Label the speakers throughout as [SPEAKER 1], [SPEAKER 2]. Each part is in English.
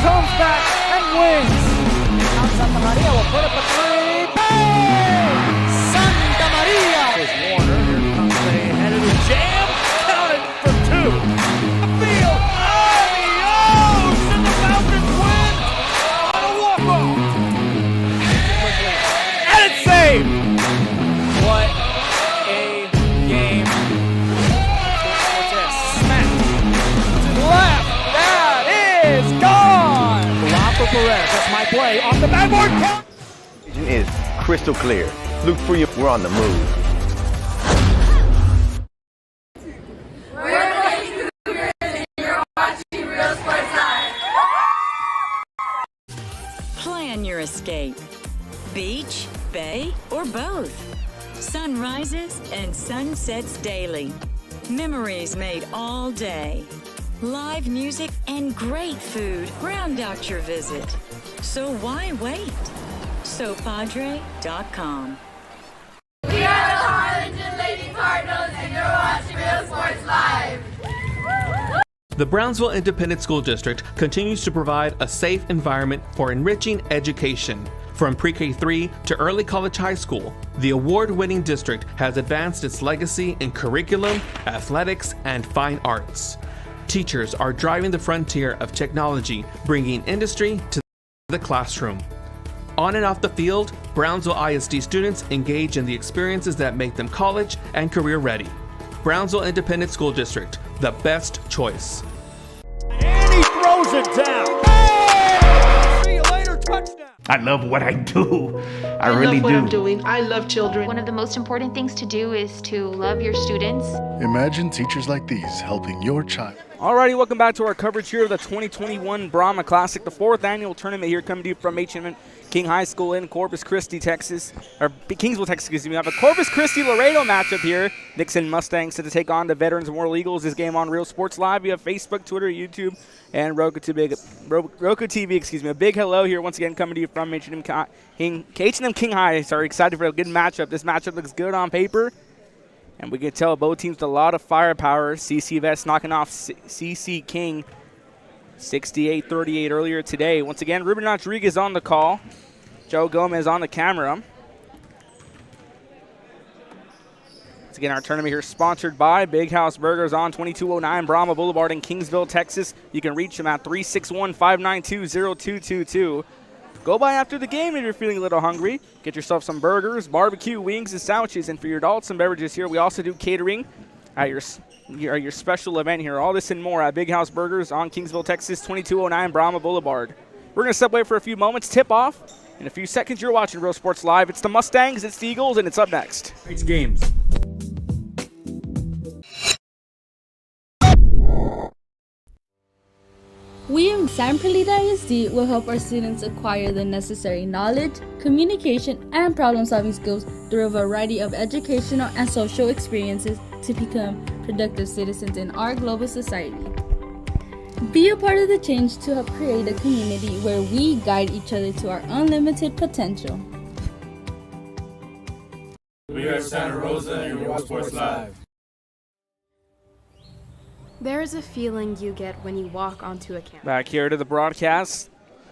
[SPEAKER 1] comes back and wins. Now Santa Maria will put up a three. Bang! Santa Maria! Here's Warner. Here comes the head of the jam. Counted for two. Field. Adios! And the Falcons win on a walk-off. And it's saved. What a game. What's this? Smack. To the left. That is gone. Blanco Perez. That's my play. Off the backboard. Count.
[SPEAKER 2] Is crystal clear. Luke Free, we're on the move.
[SPEAKER 3] We're playing Cougars and you're watching Real Sports Live.
[SPEAKER 4] Plan your escape. Beach, bay, or both. Sunrises and sunsets daily. Memories made all day. Live music and great food round out your visit. So why wait? SoPadre.com.
[SPEAKER 3] We are the Harlingen Lady Cardinals and you're watching Real Sports Live.
[SPEAKER 5] The Brownsville Independent School District continues to provide a safe environment for enriching education. From pre-K3 to early college high school, the award-winning district has advanced its legacy in curriculum, athletics, and fine arts. Teachers are driving the frontier of technology, bringing industry to the classroom. On and off the field, Brownsville ISD students engage in the experiences that make them college and career ready. Brownsville Independent School District, the best choice.
[SPEAKER 1] And he throws it down. Hey! See you later, touchdown.
[SPEAKER 6] I love what I do. I
[SPEAKER 7] love
[SPEAKER 6] really
[SPEAKER 7] what
[SPEAKER 6] do.
[SPEAKER 7] I'm doing. I love children.
[SPEAKER 8] One of the most important things to do is to love your students.
[SPEAKER 9] Imagine teachers like these helping your child.
[SPEAKER 1] Alrighty, welcome back to our coverage here of the 2021 Brahma Classic, the fourth annual tournament here coming to you from H&M King High School in Corpus Christi, Texas, or Kingsville, Texas, excuse me. We have a Corpus Christi Laredo matchup here. Nixon Mustangs set to take on the Veterans Memorial Eagles. This game on Real Sports Live. We have Facebook, Twitter, YouTube, and Roku TV, excuse me. A big hello here once again coming to you from H&M King High. Sorry, excited for a good matchup. This matchup looks good on paper. And we can tell both teams with a lot of firepower. CC Vets knocking off CC King 68-38 earlier today. Once again, Ruben Rodriguez on the call. Joe Gomez on the camera. Once again, our tournament here is sponsored by Big House Burgers on 2209 Brahma Boulevard in Kingsville, Texas. You can reach them at 361-592-0222. Go by after the game if you're feeling a little hungry. Get yourself some burgers, barbecue, wings, and sandwiches. And for your adults and beverages here, we also do catering at your special event here. All this and more at Big House Burgers on Kingsville, Texas, 2209 Brahma Boulevard. We're going to step away for a few moments, tip off. In a few seconds, you're watching Real Sports Live. It's the Mustangs, it's the Eagles, and it's up next.
[SPEAKER 10] It's games.
[SPEAKER 11] We in San Perlita ISD will help our students acquire the necessary knowledge, communication, and problem-solving skills through a variety of educational and social experiences to become productive citizens in our global society. Be a part of the change to help create a community where we guide each other to our unlimited potential.
[SPEAKER 10] We are Santa Rosa and Real Sports Live.
[SPEAKER 12] There is a feeling you get when you walk onto a campus.
[SPEAKER 1] Back here to the broadcast.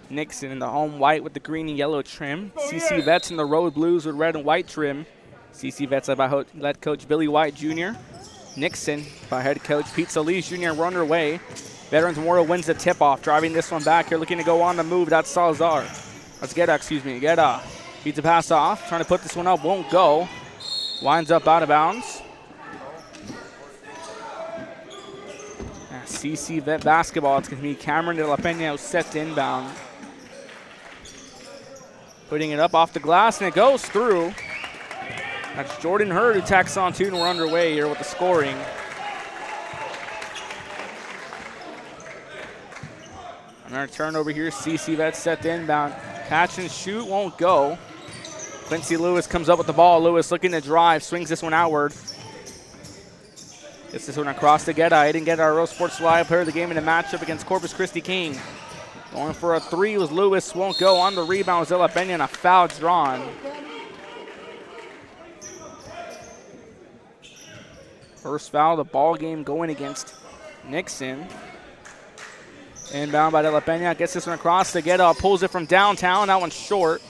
[SPEAKER 1] Nixon in the home white with the green and yellow trim. CC Vets in the road blues with red and white trim. CC Vets led by head coach Billy White Jr. Nixon by head coach Pete Solis Jr. We're underway. Veterans Memorial wins the tip-off, driving this one back here, looking to go on the move. That's Salazar. That's Guetta, excuse me. Guetta beats the pass off, trying to put this one up, won't go. Winds up out of bounds. CC Vet basketball. It's going to be Cameron De La Pena set to inbound. Putting it up off the glass, and it goes through. That's Jordan Hurd who tacks on two, and we're underway here with the scoring. Another turnover here. CC Vet set to inbound. Catch and shoot won't go. Quincy Lewis comes up with the ball. Lewis looking to drive, swings this one outward. Gets this one across to Guetta. He didn't get our Real Sports Live player of the game in a matchup against Corpus Christi King. Going for a three was Lewis, won't go. On the rebound was De La Pena, and a foul drawn. First foul of the ball game going against Nixon. Inbound by De La Pena. Gets this one across to Guetta. Pulls it from downtown. That one's short.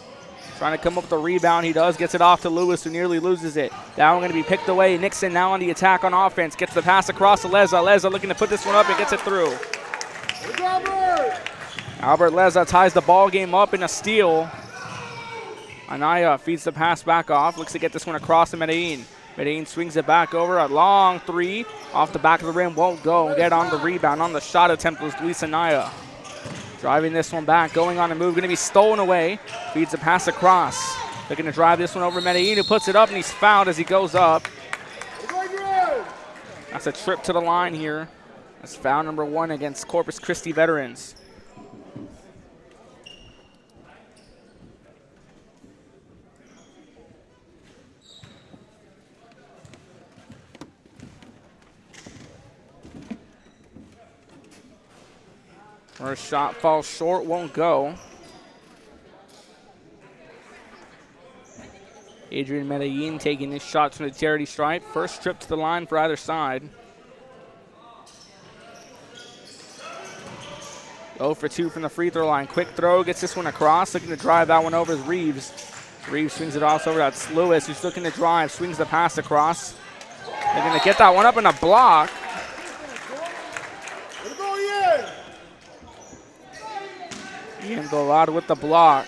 [SPEAKER 1] Trying to come up with the rebound. He does. Gets it off to Lewis, who nearly loses it. That one going to be picked away. Nixon now on the attack on offense. Gets the pass across to Leza. Leza looking to put this one up and gets it through. Albert Leza ties the ball game up in a steal. Anaya feeds the pass back off. Looks to get this one across to Medellin. Medellin swings it back over. A long three. Off the back of the rim. Won't go. Get on the rebound. On the shot attempt was Luis Anaya. Driving this one back. Going on the move. Going to be stolen away. Feeds the pass across. Looking to drive this one over Medellin, who puts it up, and he's fouled as he goes up. That's a trip to the line here. That's foul number 1 against Corpus Christi veterans. First shot falls short, won't go. Adrian Medellin taking his shots from the charity stripe. First trip to the line for either side. 0 for 2 from the free throw line. Quick throw, gets this one across. Looking to drive that one over is Reeves. Reeves swings it off over. That's Lewis, who's looking to drive. Swings the pass across. They're going to get that one up in a block. Ian Golad with the block.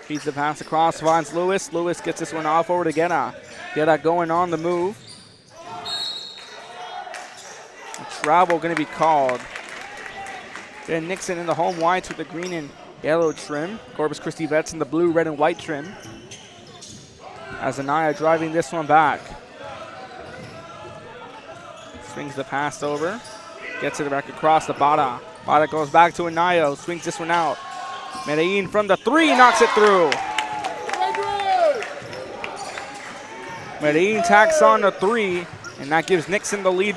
[SPEAKER 1] Feeds the pass across, finds Lewis. Lewis gets this one off over to Guetta. Guetta going on the move. A travel going to be called. Then Nixon in the home whites with the green and yellow trim. Corpus Christi Vets in the blue, red, and white trim. As Anaya driving this one back. Swings the pass over. Gets it back across to Bada. Bada goes back to Anaya. Swings this one out. Medellin from the 3, knocks it through. Medellin tacks on the 3, and that gives Nixon the lead.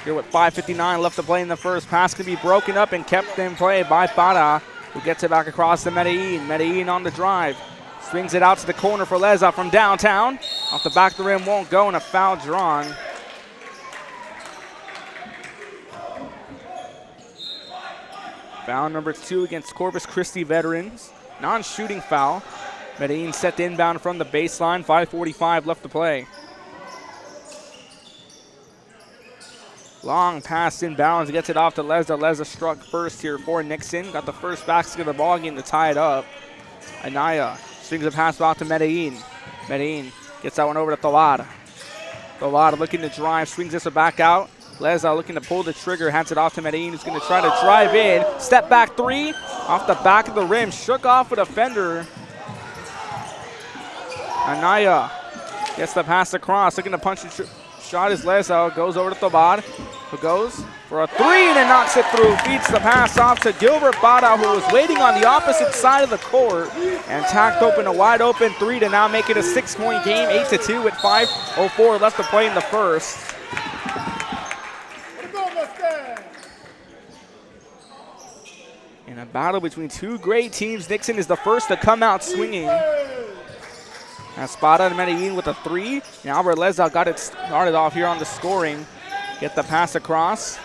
[SPEAKER 1] Here with 5:59 left to play in the first. Pass can be broken up and kept in play by Bada, who gets it back across to Medellin. Medellin on the drive. Swings it out to the corner for Leza from downtown. Off the back of the rim, won't go, and a foul drawn. Foul number 2 against Corpus Christi veterans. Non-shooting foul. Medellin set the inbound from the baseline. 5:45 left to play. Long pass inbounds. Gets it off to Leza. Leza struck first here for Nixon. Got the first basket of the ball game to tie it up. Anaya swings the pass off to Medellin. Medellin gets that one over to Tovar. Tovar looking to drive. Swings this one back out. Leza looking to pull the trigger, hands it off to Medellin, who's going to try to drive in. Step back 3, off the back of the rim, shook off a defender. Anaya gets the pass across, looking to punch the shot as Leza goes over to Tobar, who goes for a 3 and it knocks it through. Feeds the pass off to Gilbert Bada, who was waiting on the opposite side of the court and tacked open a wide open 3 to now make it a 6-point game, 8-2 with 5:04 left to play in the first. In a battle between two great teams, Nixon is the first to come out swinging. As Spada and Medellin with a 3. And Albert Leza got it started off here on the scoring. Get the pass across.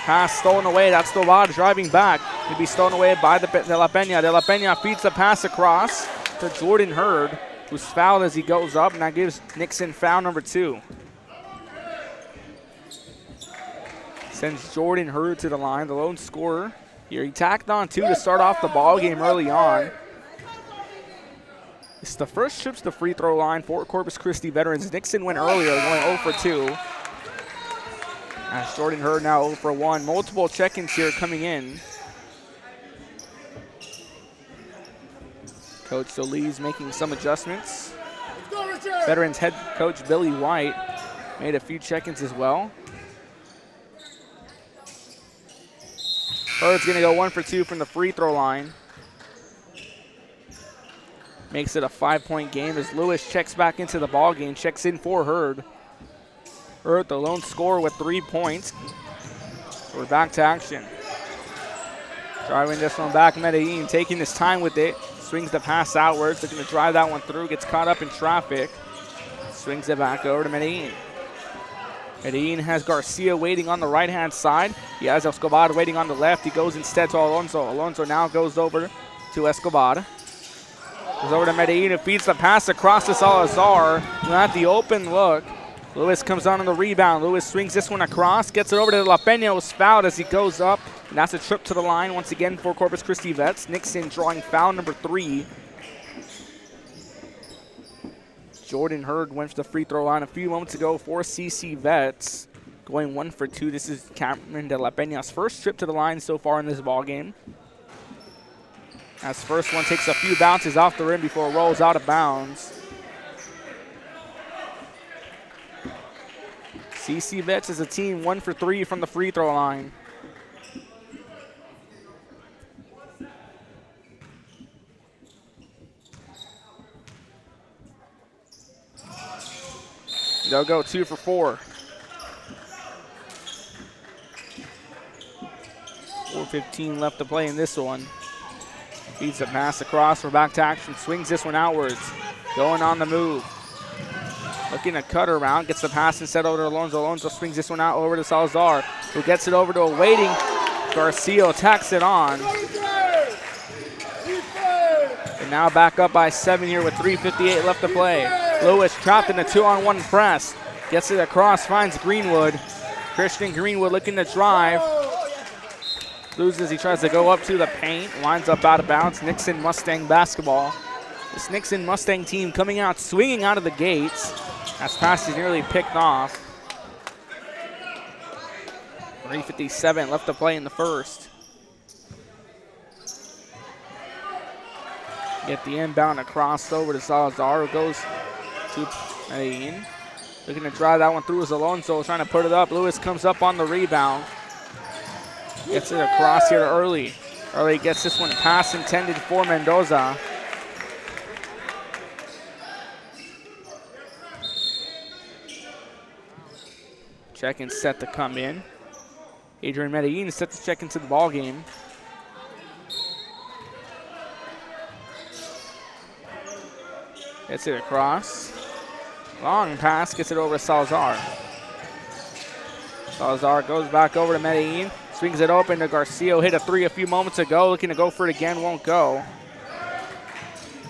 [SPEAKER 1] Pass stolen away. That's Tovar driving back. It'll be stolen away by De La Pena. De La Pena feeds the pass across to Jordan Hurd, who's fouled as he goes up, and that gives Nixon foul number 2. Sends Jordan Hurd to the line, the lone scorer. Here he tacked on 2 to start off the ball game early on. This is the first trip to the free throw line for Corpus Christi veterans. Nixon went earlier, going 0 for 2. As Jordan Hurd now 0 for 1. Multiple check-ins here coming in. Coach Solis making some adjustments. Veterans head coach Billy White made a few check-ins as well. Hurd's going to go 1 for 2 from the free throw line. Makes it a 5-point game as Lewis checks back into the ball game. Checks in for Hurd. Hurd, the lone scorer with 3 points. We're back to action. Driving this one back, Medellin taking his time with it. Swings the pass outwards. Looking to drive that one through. Gets caught up in traffic. Swings it back over to Medellin. Medellin has Garcia waiting on the right-hand side. He has Escobar waiting on the left. He goes instead to Alonso. Alonso now goes over to Escobar. Goes over to Medellin, who feeds the pass across to Salazar. Not the open look. Lewis comes on the rebound. Lewis swings this one across, gets it over to La Peña, was fouled as he goes up. And that's a trip to the line once again for Corpus Christi Vets. Nixon drawing foul number 3. Jordan Hurd went to the free throw line a few moments ago for CC Vets. Going 1 for 2. This is Cameron de La Peña's first trip to the line so far in this ball game. As first one takes a few bounces off the rim before it rolls out of bounds. CC Vets is a team 1 for 3 from the free throw line. They'll go 2 for 4. 4:15 left to play in this one. Feeds the pass across. We're back to action. Swings this one outwards. Going on the move. Looking to cut around. Gets the pass instead over to Alonso. Alonso swings this one out over to Salazar, who gets it over to a waiting Garcia. Tacks it on. And now back up by 7 here with 3:58 left to play. Lewis trapped in a 2-on-1 press. Gets it across. Finds Greenwood. Christian Greenwood looking to drive. Loses. He tries to go up to the paint. Winds up out of bounds. Nixon Mustang basketball. This Nixon Mustang team coming out, swinging out of the gates. That pass is nearly picked off. 3:57 left to play in the first. Get the inbound across over to Salazar, who goes to Medellin. Looking to drive that one through is Alonso, trying to put it up. Lewis comes up on the rebound. Gets it across here to Early. Early gets this one pass intended for Mendoza. Check and set to come in. Adrian Medellin set to check into the ball game. Gets it across. Long pass, gets it over to Salazar. Salazar goes back over to Medellin. Swings it open to Garcia. Hit a 3 a few moments ago. Looking to go for it again, won't go.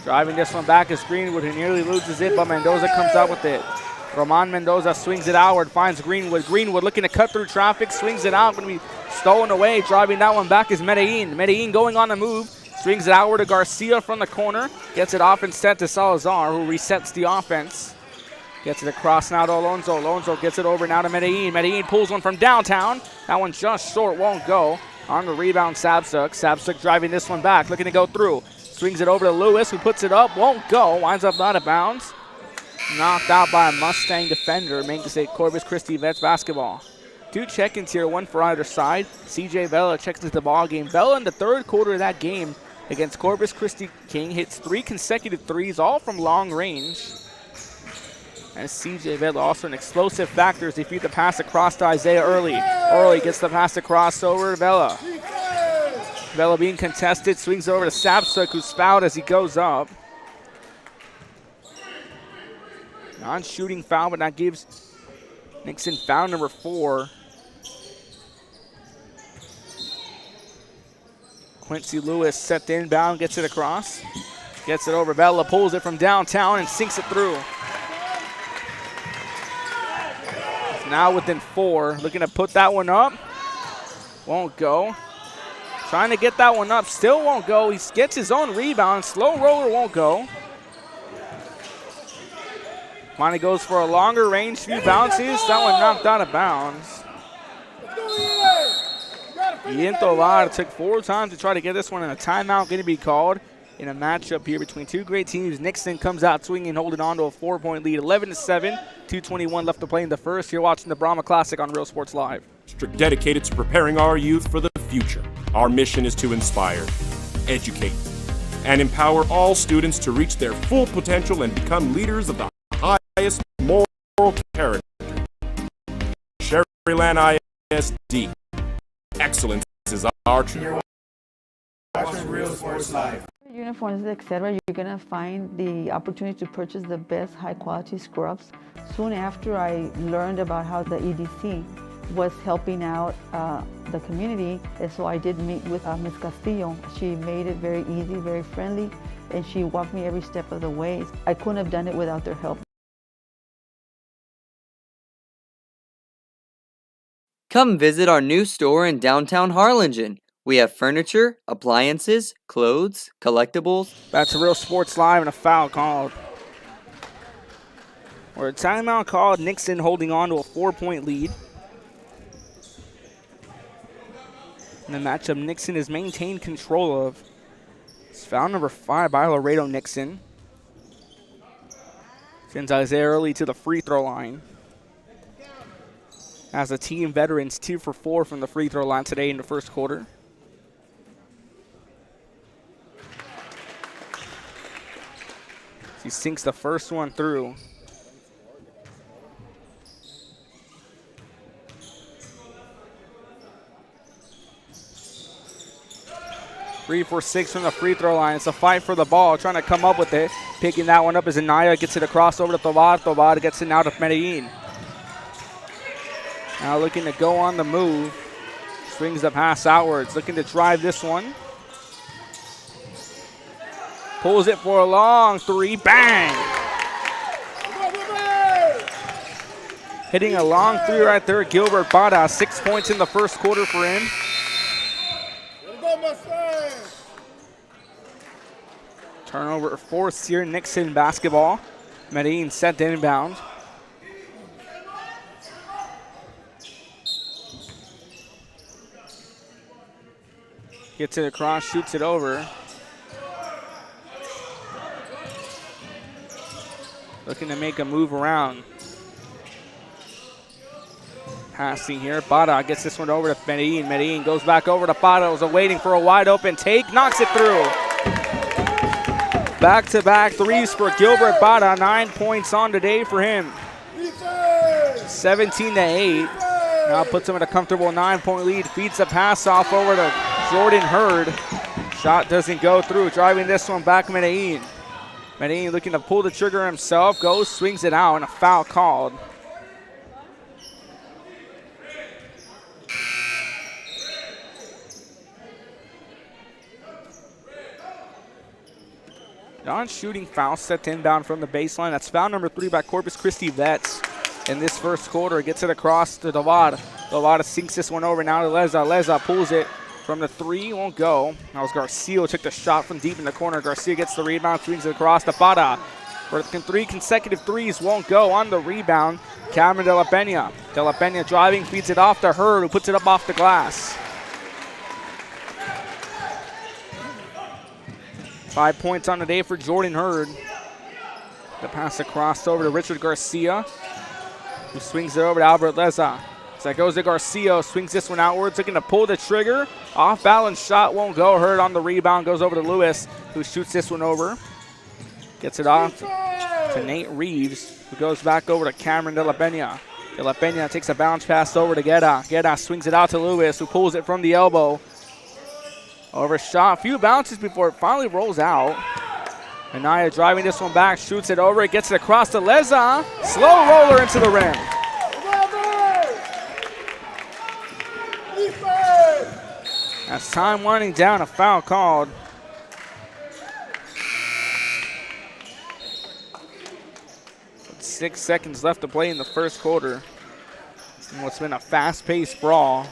[SPEAKER 1] Driving this one back is Greenwood, who nearly loses it, but Mendoza comes out with it. Roman Mendoza swings it outward, finds Greenwood. Greenwood looking to cut through traffic, swings it out, going to be stolen away. Driving that one back is Medellin. Medellin going on the move, swings it outward to Garcia from the corner. Gets it off instead to Salazar, who resets the offense. Gets it across now to Alonso. Alonso gets it over now to Medellin. Medellin pulls one from downtown. That one just short, won't go. On the rebound, Sabsuk. Sabsuk driving this one back, looking to go through. Swings it over to Lewis, who puts it up, won't go. Winds up out of bounds. Knocked out by a Mustang defender, makes it Corpus Christi Vets basketball. 2 check-ins here, 1 for either side. CJ Vela checks into the ball game. Vela in the 3rd quarter of that game against Corpus Christi King hits 3 consecutive threes, all from long range. And CJ Vela also an explosive factor as he feeds the pass across to Isaiah Early. Early gets the pass across over to Vela. Vela being contested, swings over to Sabsuk, who's fouled as he goes up. Non-shooting foul, but that gives Nixon foul number 4. Quincy Lewis set the inbound, gets it across. Gets it over. Vela pulls it from downtown and sinks it through. Now within 4, looking to put that one up. Won't go. Trying to get that one up, still won't go. He gets his own rebound. Slow roller won't go. Finally goes for a longer range, few bounces. That one knocked out of bounds. Ian Tovar took 4 times to try to get this one, and a timeout going to be called in a matchup here between 2 great teams. Nixon comes out swinging, holding on to a 4-point lead, 11-7, 2:21 left to play in the first. You're watching the Brahma Classic on Real Sports Live.
[SPEAKER 7] Dedicated to preparing our youth for the future. Our mission is to inspire, educate, and empower all students to reach their full potential and become leaders of the highest moral character. Sherryland ISD. Excellence is our true.
[SPEAKER 10] Watching Real Sports Sports Live.
[SPEAKER 13] Uniforms, etc., you're going to find the opportunity to purchase the best high-quality scrubs. Soon after I learned about how the EDC was helping out the community, and so I did meet with Ms. Castillo. She made it very easy, very friendly, and she walked me every step of the way. I couldn't have done it without their help.
[SPEAKER 14] Come visit our new store in downtown Harlingen. We have furniture, appliances, clothes, collectibles.
[SPEAKER 1] Back to Real Sports Live and a foul called. Or a timeout called. Nixon holding on to a 4-point lead. In the matchup, Nixon has maintained control of. It's foul number 5 by Laredo Nixon. Sends Isaiah early to the free throw line. As a team, veterans 2 for 4 from the free throw line today in the first quarter. He sinks the first one through. Three for 6 from the free throw line. It's a fight for the ball, trying to come up with it. Picking that one up as Anaya gets it across over to Tobar. Tobar gets it now to Medellin. Now looking to go on the move. Swings the pass outwards, looking to drive this one. Pulls it for a long 3, bang! Hitting a long 3 right there, Gilbert Bada, 6 points in the first quarter for him. Turnover forced here, Nixon basketball. Medellin set to inbound. Gets it across, shoots it over. Looking to make a move around. Passing here. Bada gets this one over to Medellin. Medellin goes back over to Bada. Was waiting for a wide open take. Knocks it through. Back-to-back threes for Gilbert Bada. 9 points on today for him. 17-8. Now puts him at a comfortable 9-point lead. Feeds the pass off over to Jordan Hurd. Shot doesn't go through. Driving this one back, Medellin. Medellin looking to pull the trigger himself. Goes, swings it out, and a foul called. Non-shooting foul set to inbound from the baseline. That's foul number 3 by Corpus Christi Vets in this first quarter. Gets it across to Davada. Davada sinks this one over now to Leza. Leza pulls it from the 3, won't go. That was Garcia, took the shot from deep in the corner. Garcia gets the rebound, swings it across to Bada. For 3 consecutive threes, won't go on the rebound. Cameron De La Pena. De La Pena driving, feeds it off to Hurd, who puts it up off the glass. 5 points on the day for Jordan Hurd. The pass across over to Richard Garcia, who swings it over to Albert Leza. So that goes to Garcia, swings this one outwards, looking to pull the trigger. Off balance shot, won't go. Hurd on the rebound, goes over to Lewis, who shoots this one over. Gets it off to Nate Reeves, who goes back over to Cameron De La Pena. De La Pena takes a bounce pass over to Guerra. Guerra swings it out to Lewis, who pulls it from the elbow. Overshot, a few bounces before it finally rolls out. Anaya driving this one back, shoots it over, it gets it across to Leza. Slow roller into the rim. As time winding down, a foul called. With 6 seconds left to play in the first quarter. In what's been a fast-paced brawl.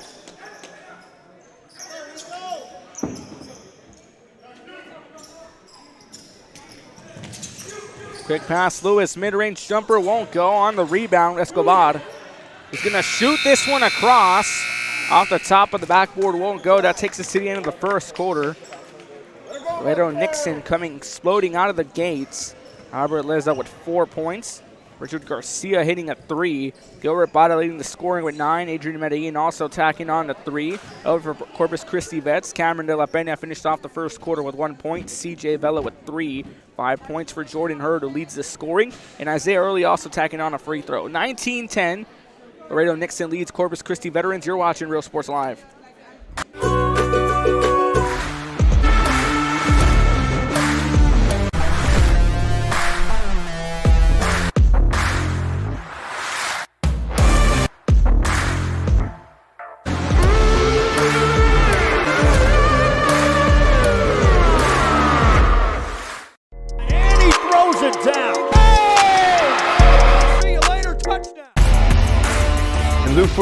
[SPEAKER 1] Quick pass, Lewis, mid-range jumper, won't go. On the rebound, Escobar is going to shoot this one across. Off the top of the backboard, won't go. That takes us to the end of the first quarter. Laredo Nixon coming exploding out of the gates. Albert Leza with 4 points. Richard Garcia hitting a 3. Gilbert Bada leading the scoring with 9. Adrian Medellin also tacking on the 3. Over for Corpus Christi Vets. Cameron De La Pena finished off the first quarter with 1 point. CJ Vela with 3. 5 points for Jordan Hurd, who leads the scoring. And Isaiah Early also tacking on a free throw. 19-10. Laredo Nixon leads Corpus Christi Veterans. You're watching Real Sports Live.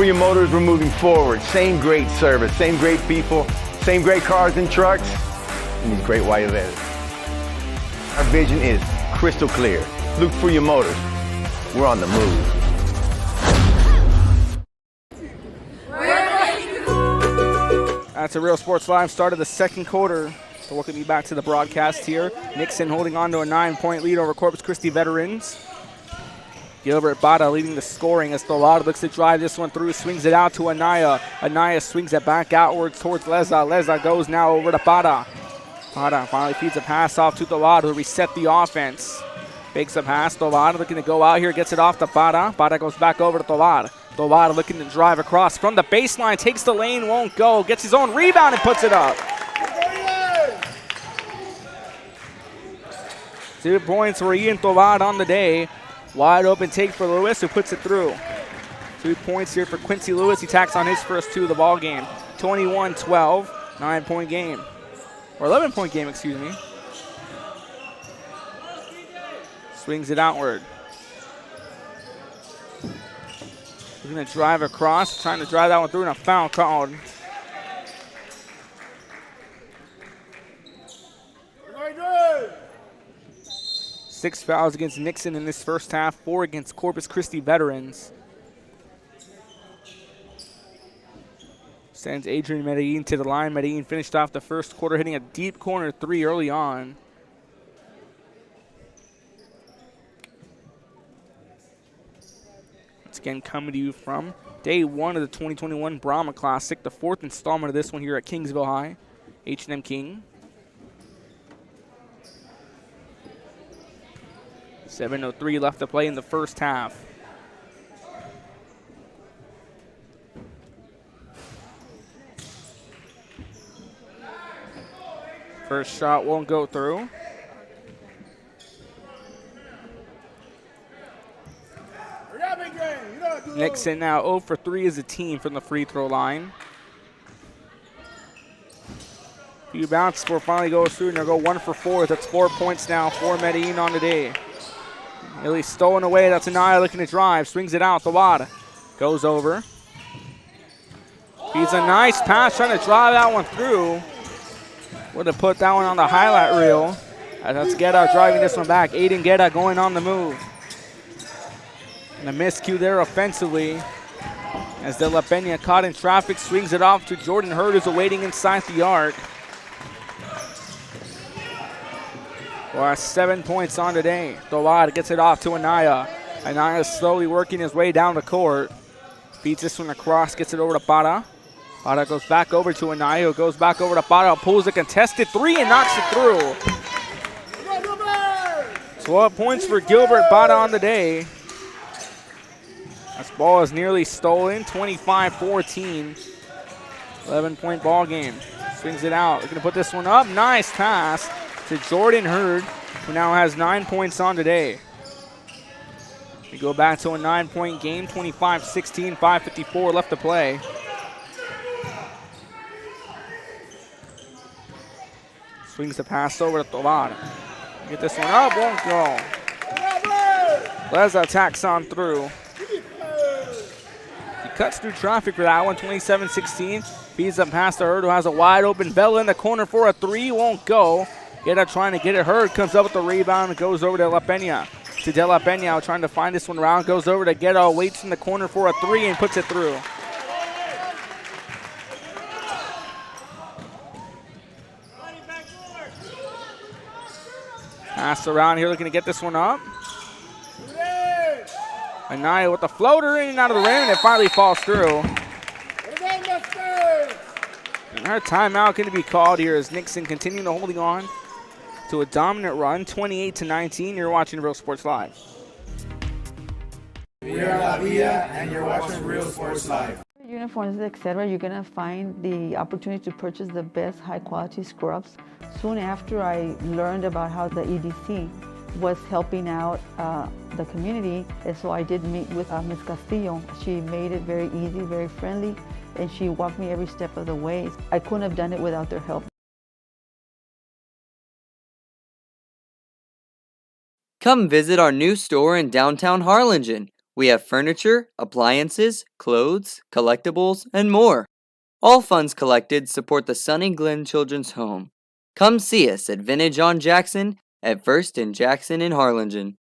[SPEAKER 2] for your motors, we're moving forward. Same great service, same great people, same great cars and trucks, and these great white letters. Our vision is crystal clear. Look for your motors. We're on the move.
[SPEAKER 1] That's a Real Sports Live start of the second quarter. So welcome you back to the broadcast here. Nixon holding on to a 9-point lead over Corpus Christi veterans. Gilbert Bada leading the scoring as Tolado looks to drive this one through, swings it out to Anaya. Anaya swings it back outwards towards Leza. Leza goes now over to Bada. Bada finally feeds a pass off to Tolado to reset the offense. Fakes a pass. Tolado looking to go out here, gets it off to Bada. Bada goes back over to Tolado. Tolado looking to drive across from the baseline, takes the lane, won't go, gets his own rebound and puts it up. 2 points for Ian Tolado on the day. Wide open take for Lewis, who puts it through. 2 points here for Quincy Lewis. He tacks on his first 2 of the ball game. 21-12, 9-point game. Or 11-point game, excuse me. Swings it outward. He's going to drive across, trying to drive that one through, and a foul called. Six fouls against Nixon in this first half, 4 against Corpus Christi veterans. Sends Adrian Medellin to the line. Medellin finished off the first quarter hitting a deep corner 3 early on. Once again, coming to you from day 1 of the 2021 Brahma Classic, the 4th installment of this one here at Kingsville High, H&M King. 7:03 left to play in the first half. First shot won't go through. Nixon now 0 for 3 as a team from the free throw line. Few bounces before finally goes through, and they'll go 1 for 4. That's 4 points now for Medellin on the day. Nearly stolen away. That's Anaya looking to drive. Swings it out. Tawada goes over. He's a nice pass trying to drive that one through. Would have put that one on the highlight reel. That's Guerra driving this one back. Aiden Guerra going on the move. And a miscue there offensively as De La Peña caught in traffic, swings it off to Jordan Hurd, who's awaiting inside the arc. Well, 7 points on today. Tolada gets it off to Anaya. Anaya slowly working his way down the court. Feeds this one across, gets it over to Para. Para goes back over to Anaya, who goes back over to Para, pulls a contested 3 and knocks it through. 12 points for Gilbert Para on the day. This ball is nearly stolen, 25-14. 11-point ball game. Swings it out, looking to put this one up. Nice pass to Jordan Hurd, who now has 9 points on today. We go back to a 9-point game, 25-16, 5:54 left to play. Swings the pass over to Tolada. Get this one up, won't go. Leza attacks on through. He cuts through traffic for that one, 27-16. Feeds up past to Hurd, who has a wide open Vela in the corner for a 3, won't go. Guerra trying to get it. Hurd comes up with the rebound and goes over to La Peña. To De La Peña, trying to find this one around. Goes over to Guerra, waits in the corner for a 3 and puts it through. Pass around here, looking to get this one up. Anaya with the floater in and out of the rim, and it finally falls through. And our timeout going to be called here as Nixon continuing to holding on to a dominant run, 28-19. You're watching Real Sports Live.
[SPEAKER 10] We are La Villa, and you're watching Real Sports Live.
[SPEAKER 13] Uniforms, etc., you're going to find the opportunity to purchase the best high-quality scrubs. Soon after I learned about how the EDC was helping out the community, and so I did meet with Ms. Castillo. She made it very easy, very friendly, and she walked me every step of the way. I couldn't have done it without their help.
[SPEAKER 14] Come visit our new store in downtown Harlingen. We have furniture, appliances, clothes, collectibles, and more. All funds collected support the Sunny Glen Children's Home. Come see us at Vintage on Jackson at First and Jackson in Harlingen.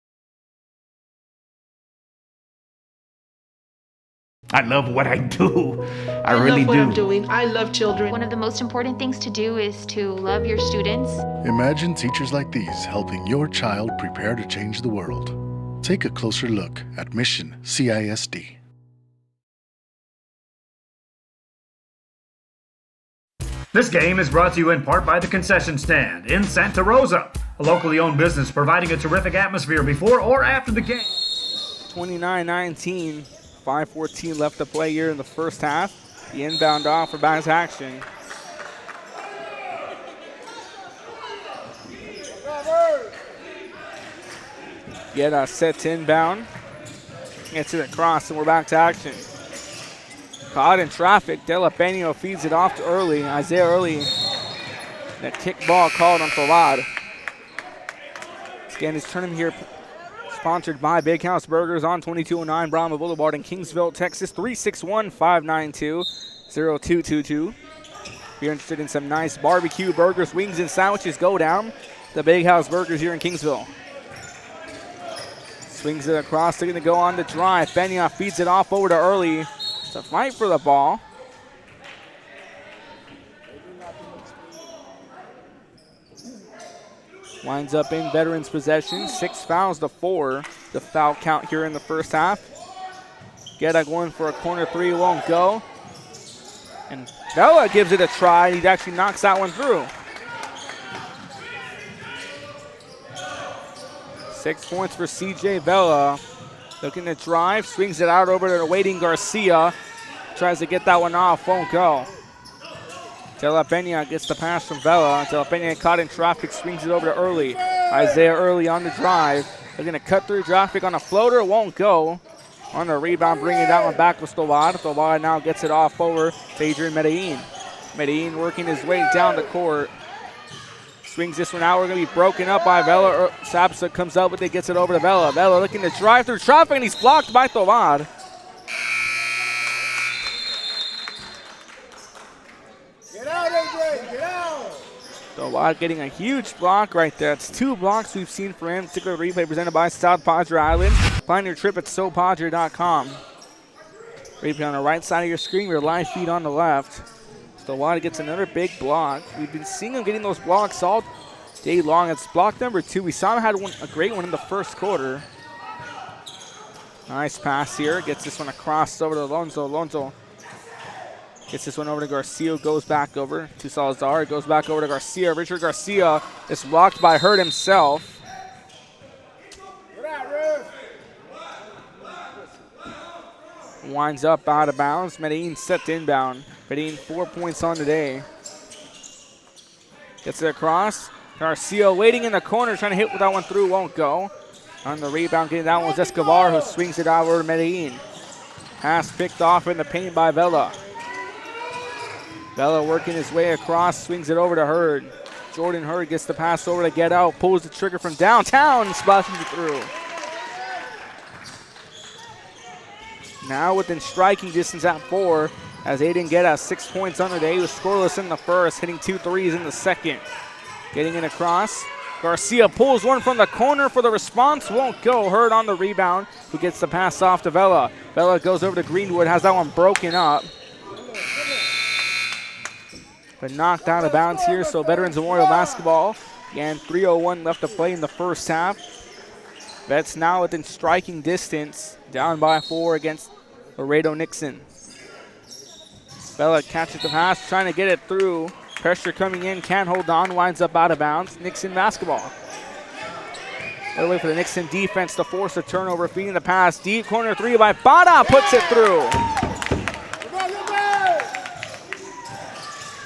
[SPEAKER 6] I love what I do. I really
[SPEAKER 3] love what
[SPEAKER 6] do.
[SPEAKER 3] I'm doing. I love children.
[SPEAKER 8] One of the most important things to do is to love your students.
[SPEAKER 9] Imagine teachers like these helping your child prepare to change the world. Take a closer look at Mission CISD.
[SPEAKER 10] This game is brought to you in part by the Concession Stand in Santa Rosa, a locally owned business providing a terrific atmosphere before or after the game.
[SPEAKER 1] 29-19, 5:14 left to play here in the first half. The inbound off for Bags action. Get a set to inbound. Gets it across, and we're back to action. Caught in traffic, De La Peña feeds it off to Early. Isaiah Early. That kick ball called on Fawad. Again, this tournament here sponsored by Big House Burgers on 2209 Brahma Boulevard in Kingsville, Texas. 361-592-0222. If you're interested in some nice barbecue burgers, wings, and sandwiches, go down to Big House Burgers here in Kingsville. Swings it across, they're going to go on the drive. Peña feeds it off over to Early. It's a fight for the ball. Winds up in Veterans possession. 6 fouls to 4. The foul count here in the first half. Guerra going for a corner three, won't go. And Bella gives it a try. He actually knocks that one through. 6 points for CJ Vela. Looking to drive, swings it out over to the waiting Garcia. Tries to get that one off, won't go. De La Peña gets the pass from Vela. De La Peña caught in traffic, swings it over to Early. Isaiah Early on the drive. Looking to cut through traffic on a floater, won't go. On the rebound, bringing that one back with Tovar. Tovar now gets it off over to Adrian Medellin. Medellin working his way down the court. Swings this one out. We're going to be broken up by Vela. Sapsa comes up with it, gets it over to Vela. Vela looking to drive through traffic, and he's blocked by Tovar.
[SPEAKER 3] Get out, AJ! Get out!
[SPEAKER 1] Tovar getting a huge block right there. It's 2 blocks we've seen for him. Particular replay presented by South Padre Island. Plan your trip at SoPadre.com. Replay on the right side of your screen, your live feed on the left. Tovar gets another big block. We've been seeing him getting those blocks all day long. It's block number 2. We saw him had a great one in the first quarter. Nice pass here. Gets this one across over to Alonso. Alonso gets this one over to Garcia. Goes back over to Salazar. Goes back over to Garcia. Richard Garcia is blocked by Hurt himself. Winds up out of bounds. Medellin set to inbound. Medellin 4 points on the day. Gets it across. Garcia waiting in the corner, trying to hit with that one through, won't go. On the rebound, getting that one was Escobar, who swings it out over to Medellin. Pass picked off in the paint by Vela. Vela working his way across, swings it over to Hurd. Jordan Hurd gets the pass over to Get Out, pulls the trigger from downtown and splashes it through. Now within striking distance at 4, as Aiden Guerra 6 points on the day. He was scoreless in the first, hitting 2 threes in the second. Getting it across. Garcia pulls one from the corner for the response. Won't go. Hurd on the rebound, who gets the pass off to Vela. Vela goes over to Greenwood, has that one broken up. But knocked out of bounds here, so Veterans Memorial basketball. Again, 3:01 left to play in the first half. Vets now within striking distance, down by 4 against Laredo Nixon. Vela catches the pass, trying to get it through. Pressure coming in, can't hold on, winds up out of bounds. Nixon basketball. They'll wait for the Nixon defense to force a turnover, feeding the pass. Deep corner 3 by Bada, puts it through.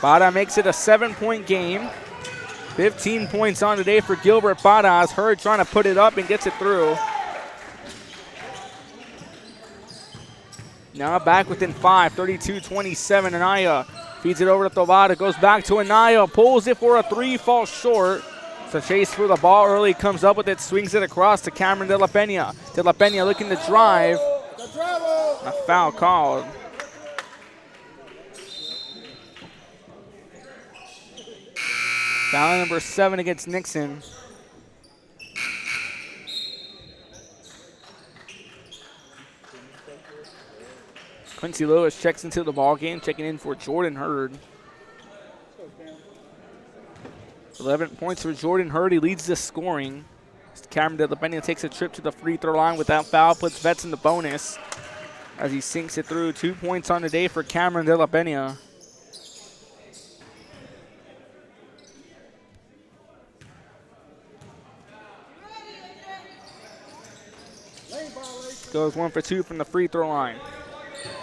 [SPEAKER 1] Bada makes it a 7-point game. 15 points on today for Gilbert Bada, as Hurd trying to put it up and gets it through. Now back within 5, 32-27. Anaya feeds it over to Tovar. Goes back to Anaya, pulls it for a 3, falls short. So chase for the ball early, comes up with it, swings it across to Cameron De La Peña. De La Peña looking to drive. A foul called. Foul number 7 against Nixon. Quincy Lewis checks into the ball game, checking in for Jordan Hurd. 11 points for Jordan Hurd. He leads the scoring. Cameron De La Peña takes a trip to the free throw line without foul, puts Vets in the bonus as he sinks it through. 2 points on the day for Cameron De La Peña. Goes 1 for 2 from the free throw line.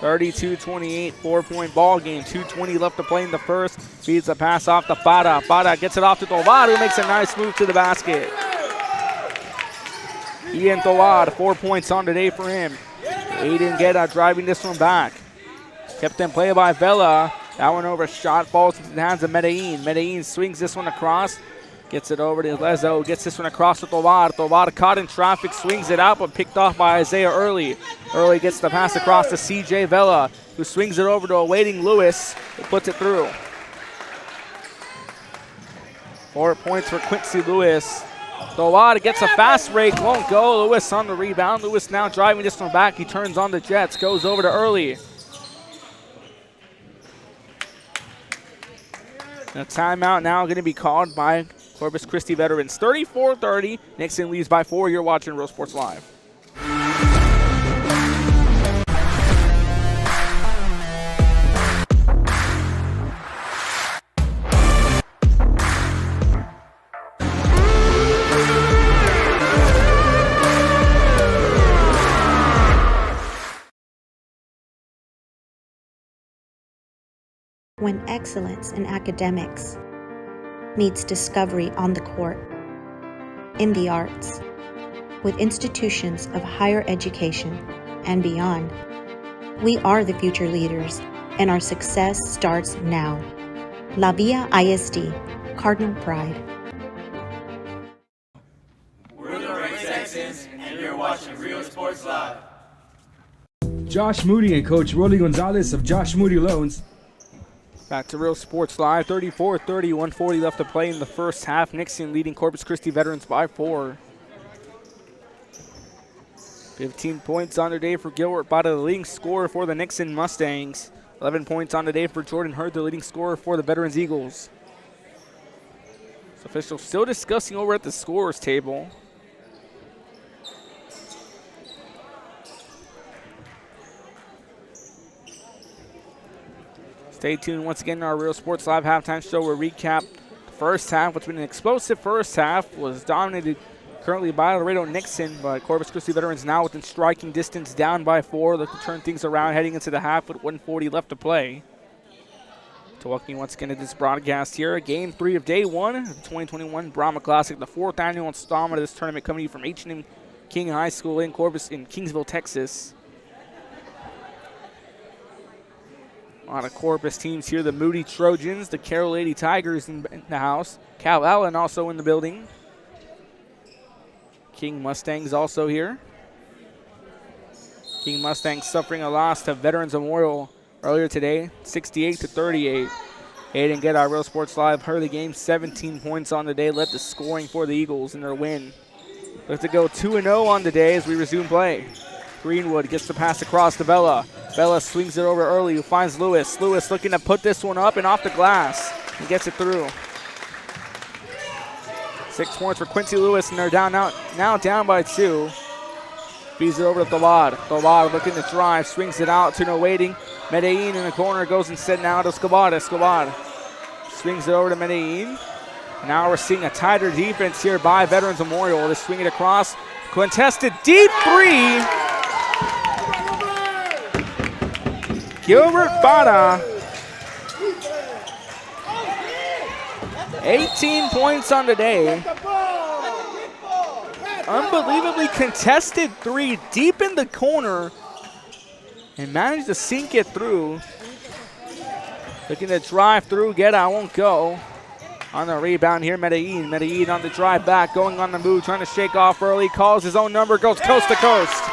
[SPEAKER 1] 32-28, 4-point ball game. 2:20 left to play in the first. Feeds the pass off to Fada. Fada gets it off to Tovar, who makes a nice move to the basket. Ian Tovar, 4 points on the day for him. Aiden Guetta driving this one back. Kept in play by Vela. That one over shot falls into the hands of Medellin. Medellin swings this one across. Gets it over to Lezo. Gets this one across to Tovar. Tovar caught in traffic, swings it out, but picked off by Isaiah Early. Early gets the pass across to CJ Vela, who swings it over to a waiting Lewis, who puts it through. 4 points for Quincy Lewis. Tovar gets a fast break, won't go. Lewis on the rebound. Lewis now driving this one back. He turns on the Jets, goes over to Early. A timeout now going to be called by Corpus Christi veterans. 34-30. Nixon leads by 4. You're watching Real Sports Live.
[SPEAKER 15] When excellence in academics meets discovery on the court, in the arts, with institutions of higher education and beyond, we are the future leaders, and our success starts now. La Villa ISD, Cardinal Pride.
[SPEAKER 16] We're the Red Texans, and you're watching Real Sports Live.
[SPEAKER 17] Josh Moody and Coach Rolly Gonzalez of Josh Moody Loans.
[SPEAKER 1] Back to Real Sports Live, 34-30, 140 left to play in the first half. Nixon leading Corpus Christi veterans by 4. 15 points on the day for Gilbert Bada, the leading scorer for the Nixon Mustangs. 11 points on the day for Jordan Hurd, the leading scorer for the Veterans Eagles. So officials still discussing over at the scorers table. Stay tuned once again in our Real Sports Live halftime show. We'll recap the first half, which has been an explosive first half. Was dominated currently by Laredo Nixon, but Corpus Christi veterans now within striking distance, down by 4. Look to turn things around heading into the half with 140 left to play. To welcome you once again to this broadcast here. Game 3 of Day 1 of the 2021 Brahma Classic, the 4th annual installment of this tournament coming to you from H&M King High School in Kingsville, Texas. A lot of Corpus teams here. The Moody Trojans, the Carroll Lady Tigers in the house. Cal Allen also in the building. King Mustangs also here. King Mustangs suffering a loss to Veterans Memorial earlier today, 68-38. Aiden Get our Real Sports Live early game, 17 points on the day, led the scoring for the Eagles in their win. Look to go 2-0 on the day as we resume play. Greenwood gets the pass across to Vela. Vela swings it over early, who finds Lewis. Lewis looking to put this one up and off the glass. He gets it through. 6 points for Quincy Lewis, and they're now down by 2. Feeds it over to Tovar. Tovar looking to drive, swings it out to no waiting. Medellin in the corner, goes instead now to Escobar. Escobar swings it over to Medellin. Now we're seeing a tighter defense here by Veterans Memorial. They swing it across. Contested deep 3. Gilbert Bada, 18 points on the day. Unbelievably contested 3 deep in the corner and managed to sink it through. Looking to drive through, Guetta won't go. On the rebound here, Medellin. Medellin on the drive back, going on the move, trying to shake off early, calls his own number, goes coast to coast.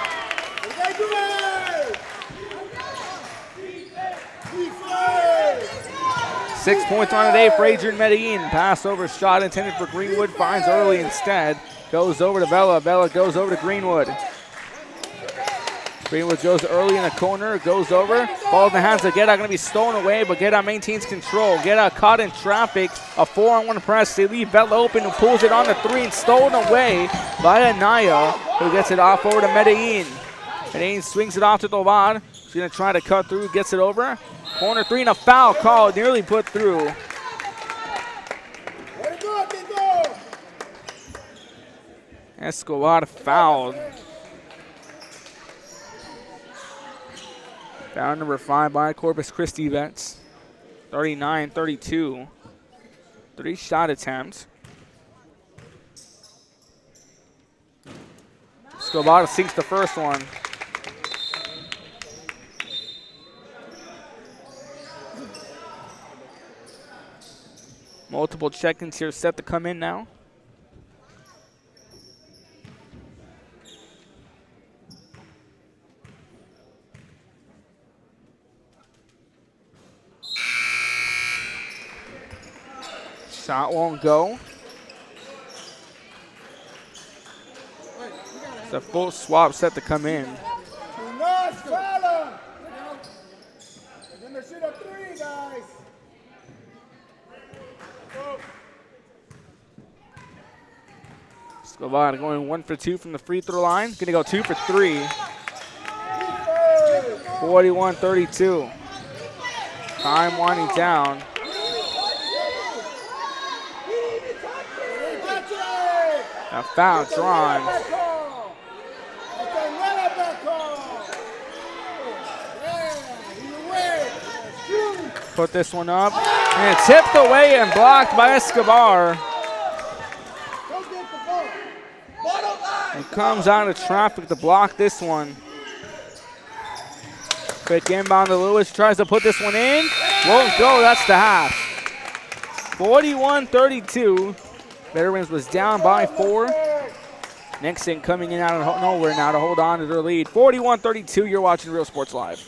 [SPEAKER 1] 6 points on the day for Adrian Medellin. Pass over shot intended for Greenwood. Finds early instead. Goes over to Vela. Vela goes over to Greenwood. Greenwood goes early in the corner. Goes over. Ball in the hands of Guetta. Going to be stolen away, but Guetta maintains control. Guetta caught in traffic. A 4-on-1 press. They leave Vela open, who pulls it on the 3 and stolen away by Anaya, who gets it off over to Medellin. Medellin swings it off to Tovar. She's going to try to cut through. Gets it over. Corner 3 and a foul call. Nearly put through. Escobar fouled. Foul number 5 by Corpus Christi vets. 39-32. 3 shot attempts. Escobar sinks the first one. Multiple check-ins here set to come in now. Shot won't go. It's a full swap set to come in. Escobar going 1 for 2 from the free throw line. Gonna go 2 for 3. 41-32. Time winding down. A foul drawn. Put this one up. And it's tipped away and blocked by Escobar. And comes out of traffic to block this one. Quick inbound to Lewis. Tries to put this one in. Won't go. That's the half. 41-32. Veterans was down by 4. Nixon coming in out of nowhere now to hold on to their lead. 41-32. You're watching Real Sports Live.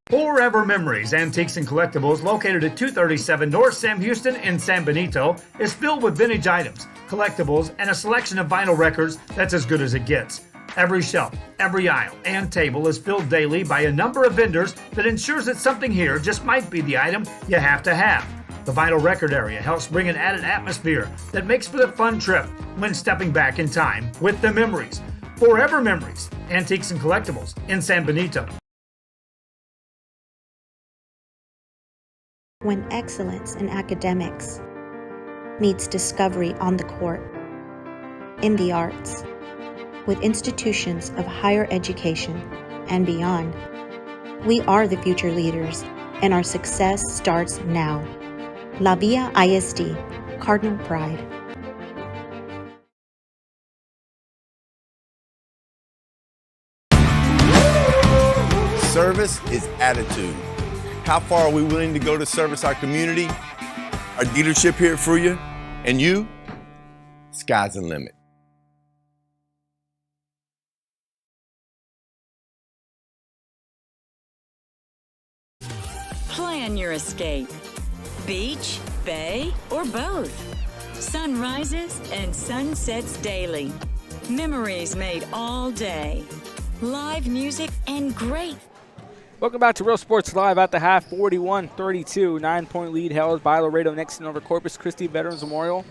[SPEAKER 10] Forever Memories, Antiques and Collectibles, located at 237 North Sam Houston in San Benito, is filled with vintage items, collectibles, and a selection of vinyl records that's as good as it gets. Every shelf, every aisle, and table is filled daily by a number of vendors that ensures that something here just might be the item you have to have. The vinyl record area helps bring an added atmosphere that makes for the fun trip when stepping back in time with the memories. Forever Memories, Antiques and Collectibles in San Benito.
[SPEAKER 15] When excellence in academics meets discovery on the court, in the arts, with institutions of higher education and beyond, we are the future leaders, and our success starts now. La Villa ISD, Cardinal Pride.
[SPEAKER 2] Service is attitude. How far are we willing to go to service our community, our leadership here for you, and you? Sky's the limit.
[SPEAKER 4] Plan your escape. Beach, bay, or both. Sun rises and sun sets daily. Memories made all day. Live music and great.
[SPEAKER 1] Welcome back to Real Sports Live at the half. 41-32. 9-point lead held by Laredo Nixon over Corpus Christi Veterans Memorial.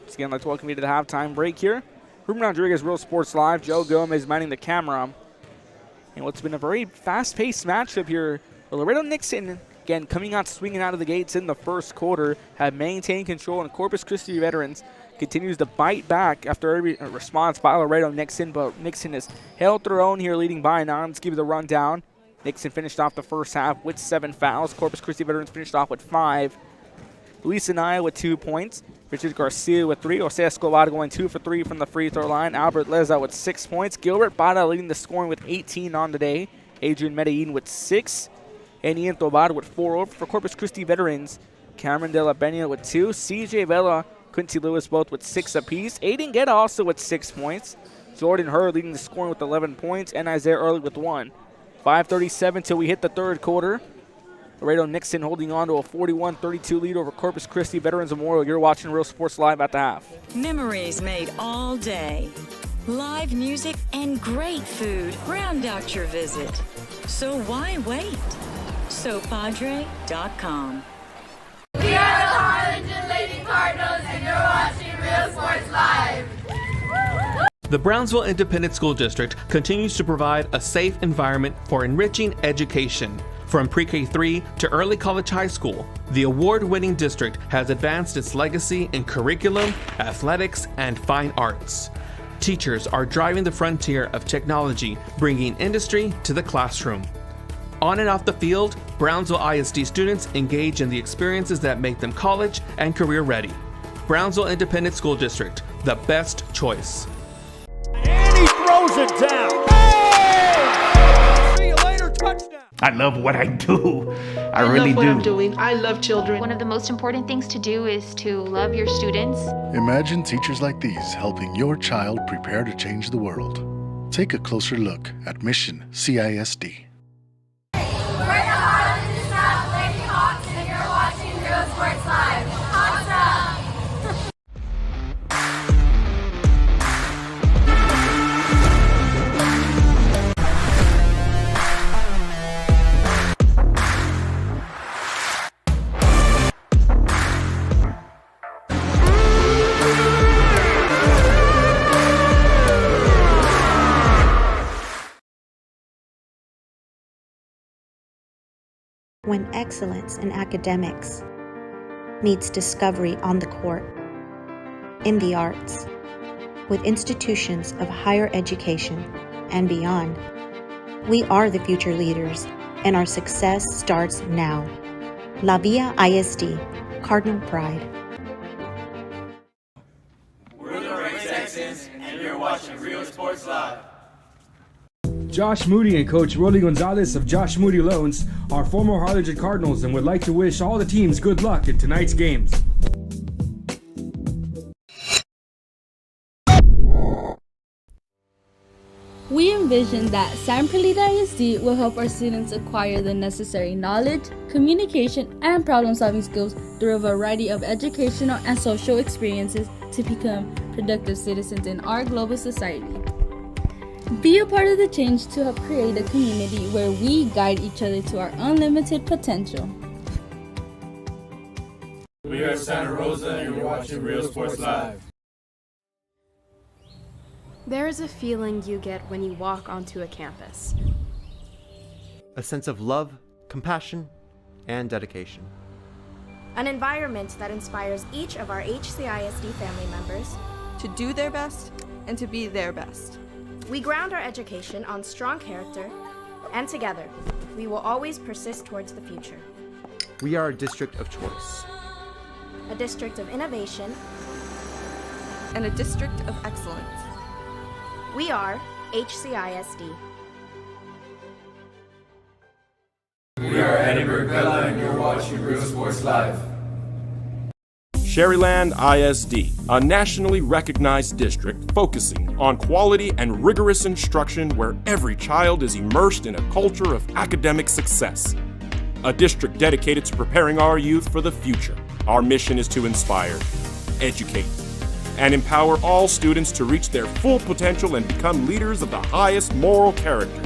[SPEAKER 1] Once again, I'd like to welcome you to the halftime break here. Ruben Rodriguez, Real Sports Live. Joe Gomez manning the camera. And what's been a very fast-paced matchup here. Laredo Nixon, again, coming out swinging out of the gates in the first quarter, have maintained control, and Corpus Christi Veterans continues to bite back after every response by Laredo Nixon, but Nixon has held their own here, leading by 9. Let's give you the rundown. Nixon finished off the first half with 7 fouls. Corpus Christi Veterans finished off with 5. Luis Anaya with 2 points. Richard Garcia with 3. Jose Escobar going 2 for 3 from the free throw line. Albert Leza with 6 points. Gilbert Bada leading the scoring with 18 on the day. Adrian Medellin with 6. And Ian Tobar with 4 over for Corpus Christi Veterans. Cameron De La Peña with 2. CJ Vela Quincy Lewis both with 6 apiece. Aiden Guetta also with 6 points. Jordan Hurd leading the scoring with 11 points, and Isaiah Early with 1. 5:37 till we hit the third quarter. Laredo Nixon holding on to a 41-32 lead over Corpus Christi Veterans Memorial. You're watching Real Sports Live at the half.
[SPEAKER 4] Memories made all day. Live music and great food round out your visit. So why wait? SoPadre.com.
[SPEAKER 3] We are the Harlingen Lady Cardinals, and you're watching Real Sports Live.
[SPEAKER 5] The Brownsville Independent School District continues to provide a safe environment for enriching education. From pre-K3 to early college high school, the award-winning district has advanced its legacy in curriculum, athletics, and fine arts. Teachers are driving the frontier of technology, bringing industry to the classroom. On and off the field, Brownsville ISD students engage in the experiences that make them college and career ready. Brownsville Independent School District, the best choice.
[SPEAKER 18] And he throws it down. Hey! See you later, touchdown.
[SPEAKER 6] I love what I do. I
[SPEAKER 12] love
[SPEAKER 6] really do.
[SPEAKER 12] what I'm doing. I love children.
[SPEAKER 8] One of the most important things to do is to love your students.
[SPEAKER 9] Imagine teachers like these helping your child prepare to change the world. Take a closer look at Mission CISD.
[SPEAKER 3] We're the Harlingen South Lady Hawks, and you're watching Real Sports Live. Hawks up!
[SPEAKER 15] When excellence in academics meets discovery on the court, in the arts, with institutions of higher education and beyond, we are the future leaders, and our success starts now. La Villa ISD, Cardinal Pride.
[SPEAKER 16] We're the Red Texans, and you're watching Real Sports Live.
[SPEAKER 17] Josh Moody and Coach Rolly Gonzalez of Josh Moody Loans are former Harlingen Cardinals and would like to wish all the teams good luck in tonight's games.
[SPEAKER 11] We envision that San Perlita ISD will help our students acquire the necessary knowledge, communication, and problem-solving skills through a variety of educational and social experiences to become productive citizens in our global society. Be a part of the change to help create a community where we guide each other to our unlimited potential.
[SPEAKER 16] We are Santa Rosa, and you're watching Real Sports Live.
[SPEAKER 12] There is a feeling you get when you walk onto a campus.
[SPEAKER 19] A sense of love, compassion, and dedication.
[SPEAKER 20] An environment that inspires each of our HCISD family members to do their best and to be their best. We ground our education on strong character, and together, we will always persist towards the future.
[SPEAKER 19] We are a district of choice.
[SPEAKER 20] A district of innovation.
[SPEAKER 21] And a district of excellence.
[SPEAKER 20] We are HCISD.
[SPEAKER 16] We are Edinburgh Bella, and you're watching Real Sports Live.
[SPEAKER 7] Sherryland ISD, a nationally recognized district focusing on quality and rigorous instruction where every child is immersed in a culture of academic success. A district dedicated to preparing our youth for the future. Our mission is to inspire, educate, and empower all students to reach their full potential and become leaders of the highest moral character.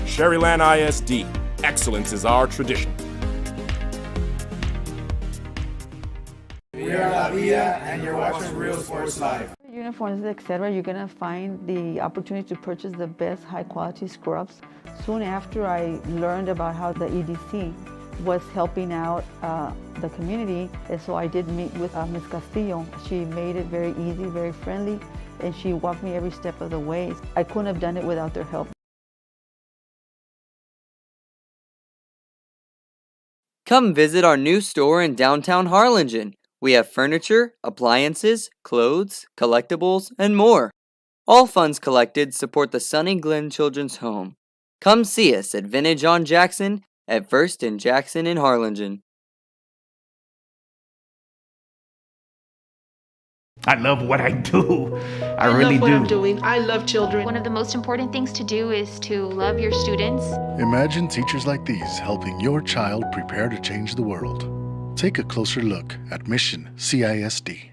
[SPEAKER 7] Sherryland ISD, excellence is our tradition.
[SPEAKER 16] We are La Villa, and you're watching Real Sports Live.
[SPEAKER 13] Uniforms, etc., you're gonna find the opportunity to purchase the best high-quality scrubs. Soon after I learned about how the EDC was helping out the community, and so I did meet with Ms. Castillo. She made it very easy, very friendly, and she walked me every step of the way. I couldn't have done it without their help.
[SPEAKER 14] Come visit our new store in downtown Harlingen. We have furniture, appliances, clothes, collectibles, and more. All funds collected support the Sunny Glen Children's Home. Come see us at Vintage on Jackson at 1st and Jackson in Harlingen.
[SPEAKER 6] I love what I do. I
[SPEAKER 10] love
[SPEAKER 6] really do.
[SPEAKER 10] what I'm doing. I love children.
[SPEAKER 8] One of the most important things to do is to love your students.
[SPEAKER 9] Imagine teachers like these helping your child prepare to change the world. Take a closer look at Mission CISD.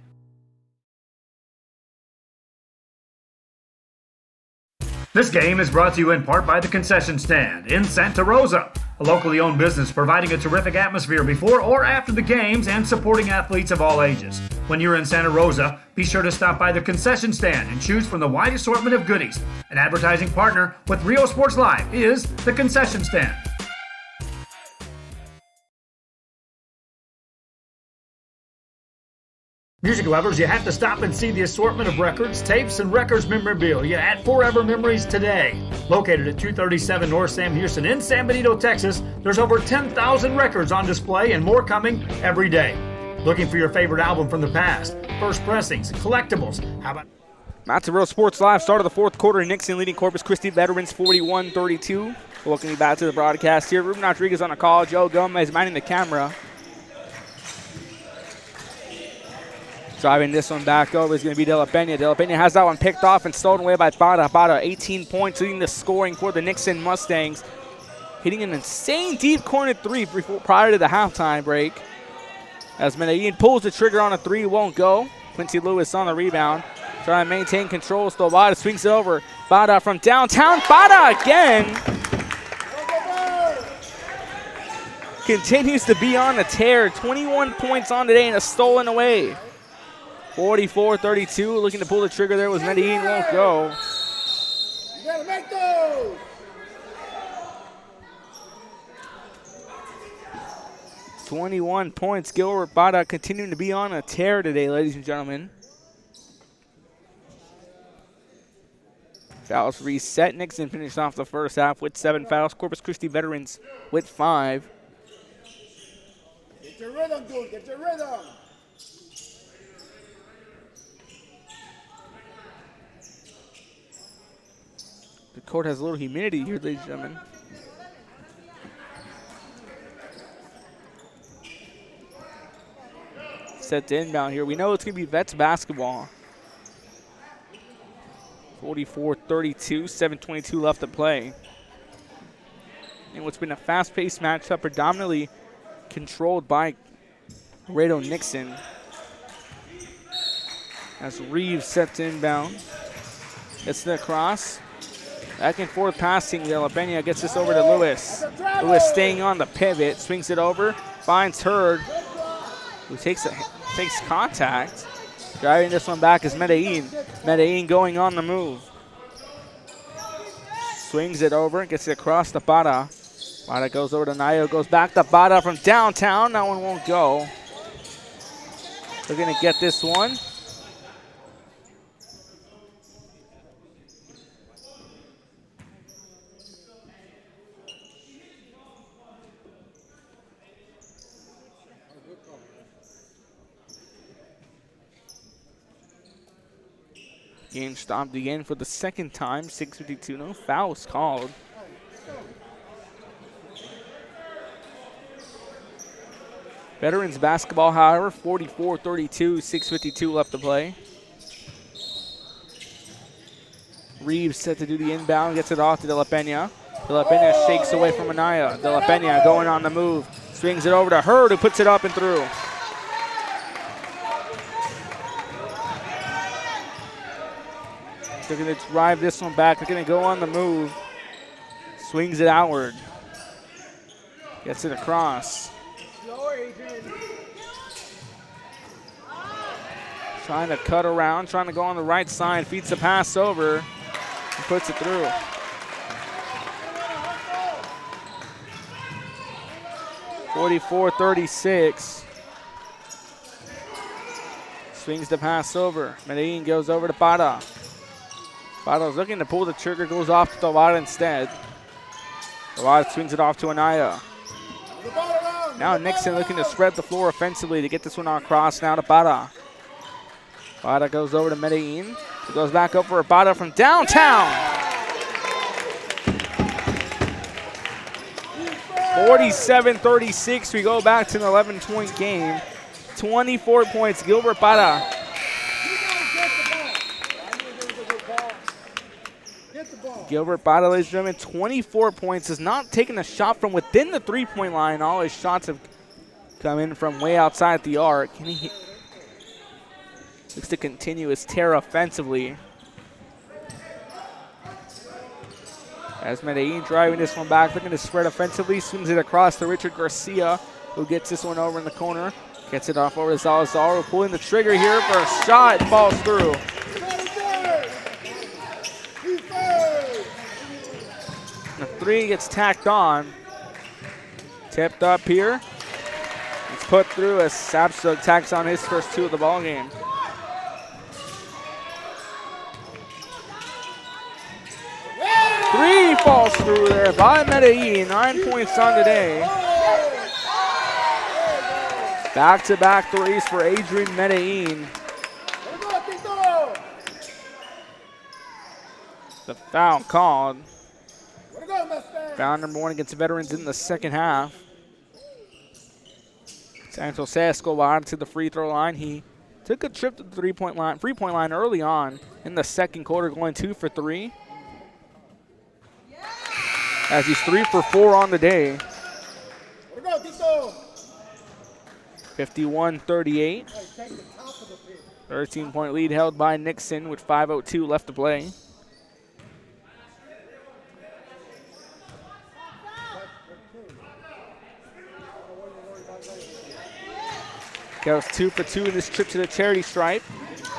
[SPEAKER 17] This game is brought to you in part by the Concession Stand in Santa Rosa, a locally owned business providing a terrific atmosphere before or after the games and supporting athletes of all ages. When you're in Santa Rosa, be sure to stop by the Concession Stand and choose from the wide assortment of goodies. An advertising partner with Rio Sports Live is the Concession Stand. Music lovers, you have to stop and see the assortment of records, tapes, and records memorabilia at Forever Memories today. Located at 237 North Sam Houston in San Benito, Texas, there's over 10,000 records on display and more coming every day. Looking for your favorite album from the past, first pressings, collectibles, how about...
[SPEAKER 1] Back to Real Sports Live, start of the fourth quarter, Nixon leading Corpus Christi Veterans 41-32. Welcome you back to the broadcast here. Ruben Rodriguez on the call, Joe Gomez minding the camera. Driving this one back over is going to be De La Pena. De La Pena has that one picked off and stolen away by Bada. Bada, 18 points, leading the scoring for the Nixon Mustangs. Hitting an insane deep corner three prior to the halftime break. As Medellin pulls the trigger on a three, won't go. Quincy Lewis on the rebound. Trying to maintain control, still Bada swings it over. Bada from downtown. Bada again. Continues to be on the tear. 21 points on today and a stolen away. 44-32, looking to pull the trigger there was Medellin, won't go.
[SPEAKER 16] You gotta make those!
[SPEAKER 1] 21 points, Gilbert Bada continuing to be on a tear today, ladies and gentlemen. Fouls reset. Nixon finished off the first half with 7 fouls. Corpus Christi Veterans with 5.
[SPEAKER 16] Get your rhythm, dude, get your rhythm!
[SPEAKER 1] The court has a little humidity here, ladies and gentlemen. Set to inbound here. We know it's going to be Vets basketball. 44-32, 7:22 left to play. And what's been a fast-paced matchup, predominantly controlled by Laredo Nixon. As Reeves set to inbound. Gets the cross. Back and forth passing. De La Pena gets this over to Lewis. Lewis staying on the pivot, swings it over, finds Hurd, who takes contact. Driving this one back is Medellin. Medellin going on the move. Swings it over, gets it across to Bada. Bada goes over to Nayo, goes back to Bada from downtown. That one won't go. They're going to get this one. Game stopped again for the second time, 6:52, no fouls called. Veterans basketball, however, 44-32, 6:52 left to play. Reeves set to do the inbound, gets it off to De La Pena. De La Pena shakes away from Anaya. De La Pena going on the move, swings it over to Hurd, who puts it up and through. They're going to drive this one back. They're going to go on the move. Swings it outward. Gets it across. Trying to cut around, trying to go on the right side. Feeds the pass over and puts it through. (44-36). Swings the pass over. Medellin goes over to Bada. Bada's looking to pull the trigger, goes off to Tawada instead. Tawada swings it off to Anaya. Now Nixon looking to spread the floor offensively to get this one across now to Bada. Bada goes over to Medellin. He goes back up for Bada from downtown. 47-36. We go back to an 11-point game. 24 points. Gilbert Bada Gilbert Bada, ladies and gentlemen, 24 points. Has not taken a shot from within the three-point line. All his shots have come in from way outside the arc. And he looks to continue his tear offensively. As Medellin driving this one back, looking to spread offensively, swings it across to Richard Garcia, who gets this one over in the corner. Gets it off over to Salazar, pulling the trigger here for a shot. It falls through. The three gets tacked on. Tipped up here. It's put through as Sapsug tacks on his first two of the ball game. Three falls through there by Medellin. 9 points on today. Back-to-back threes for Adrian Medellin. The foul called. Foul number one against veterans in the second half. San Jose Escobar to the free throw line. He took a trip to the three-point line early on in the second quarter, going 2 for 3. As he's 3 for 4 on the day. 51-38. 13-point lead held by Nixon with 5:02 left to play. Goes 2 for 2 in this trip to the charity stripe.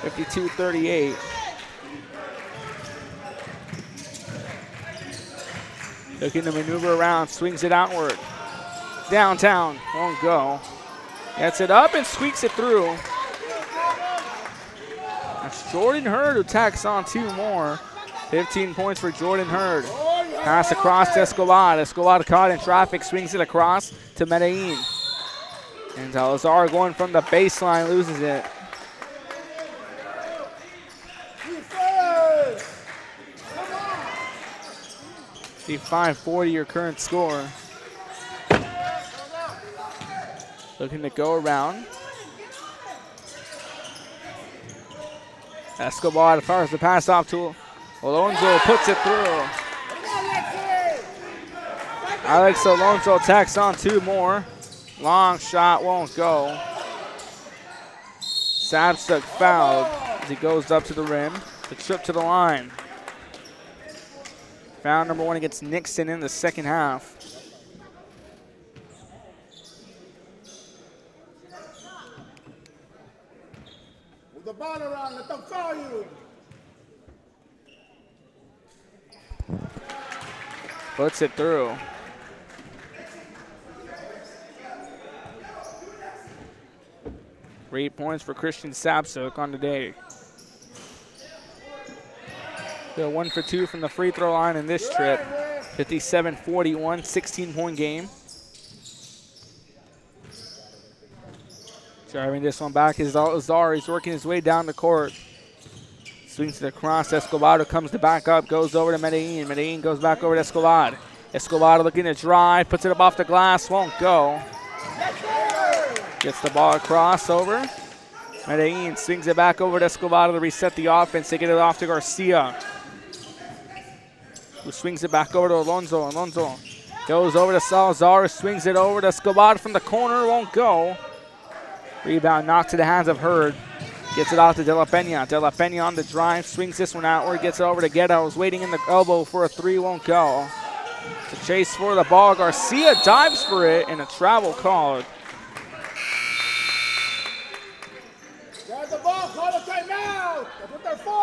[SPEAKER 1] 52-38. Looking to maneuver around, swings it outward. Downtown, won't go. Gets it up and squeaks it through. That's Jordan Hurd who tacks on 2 more. 15 points for Jordan Hurd. Pass across to Escobar. Escobar caught in traffic, swings it across to Medellin. And Salazar going from the baseline, loses it. The 5:40 your current score. Looking to go around. Escobar fires the pass off to Alonso, puts it through. Alex Alonso tacks on 2 more. Long shot won't go. Sapsuk fouled as he goes up to the rim. The trip to the line. Foul number 1 against Nixon in the second half.
[SPEAKER 18] Move the ball around, let them foul you.
[SPEAKER 1] Puts it through. Great points for Christian Sapsuk on the day. They're 1 for 2 from the free throw line in this trip. 57-41, 16-point game. Driving this one back is Azar. He's working his way down the court. Swings it across. Escobar comes to back up, goes over to Medellin. Medellin goes back over to Escobar. Escobar looking to drive, puts it up off the glass, won't go. Gets the ball across over. Medellin swings it back over to Escobar to reset the offense. They get it off to Garcia, who swings it back over to Alonso. Alonso goes over to Salazar, swings it over to Escobar from the corner, won't go. Rebound knocked to the hands of Hurd. Gets it off to De La Pena. De La Pena on the drive, swings this one outward, gets it over to Guerra, waiting in the elbow for a 3, won't go. To chase for the ball, Garcia dives for it, and a travel called.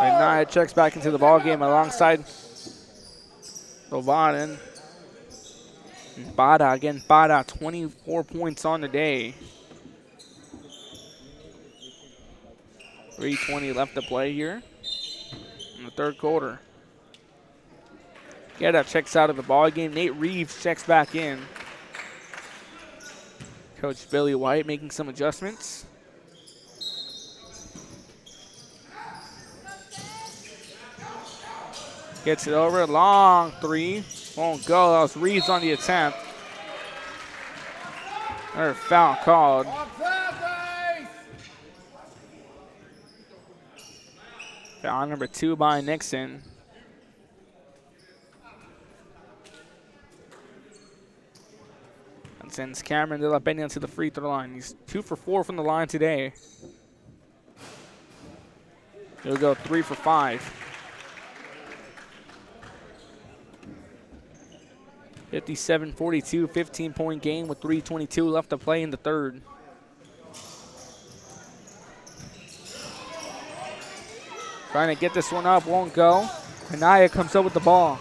[SPEAKER 1] And Naya checks back into the ball game alongside Lovaden. Bada again, Bada, 24 points on the day. 3:20 left to play here in the third quarter. Guerra checks out of the ball game. Nate Reeves checks back in. Coach Billy White making some adjustments. Gets it over, long 3, won't go. That was Reeves on the attempt. Another foul called. Foul number 2 by Nixon. And sends Cameron de la Peña to the free throw line. He's 2 for 4 from the line today. He'll go 3 for 5. 57-42, 15-point game with 3:22 left to play in the third. Trying to get this one up, won't go. Anaya comes up with the ball.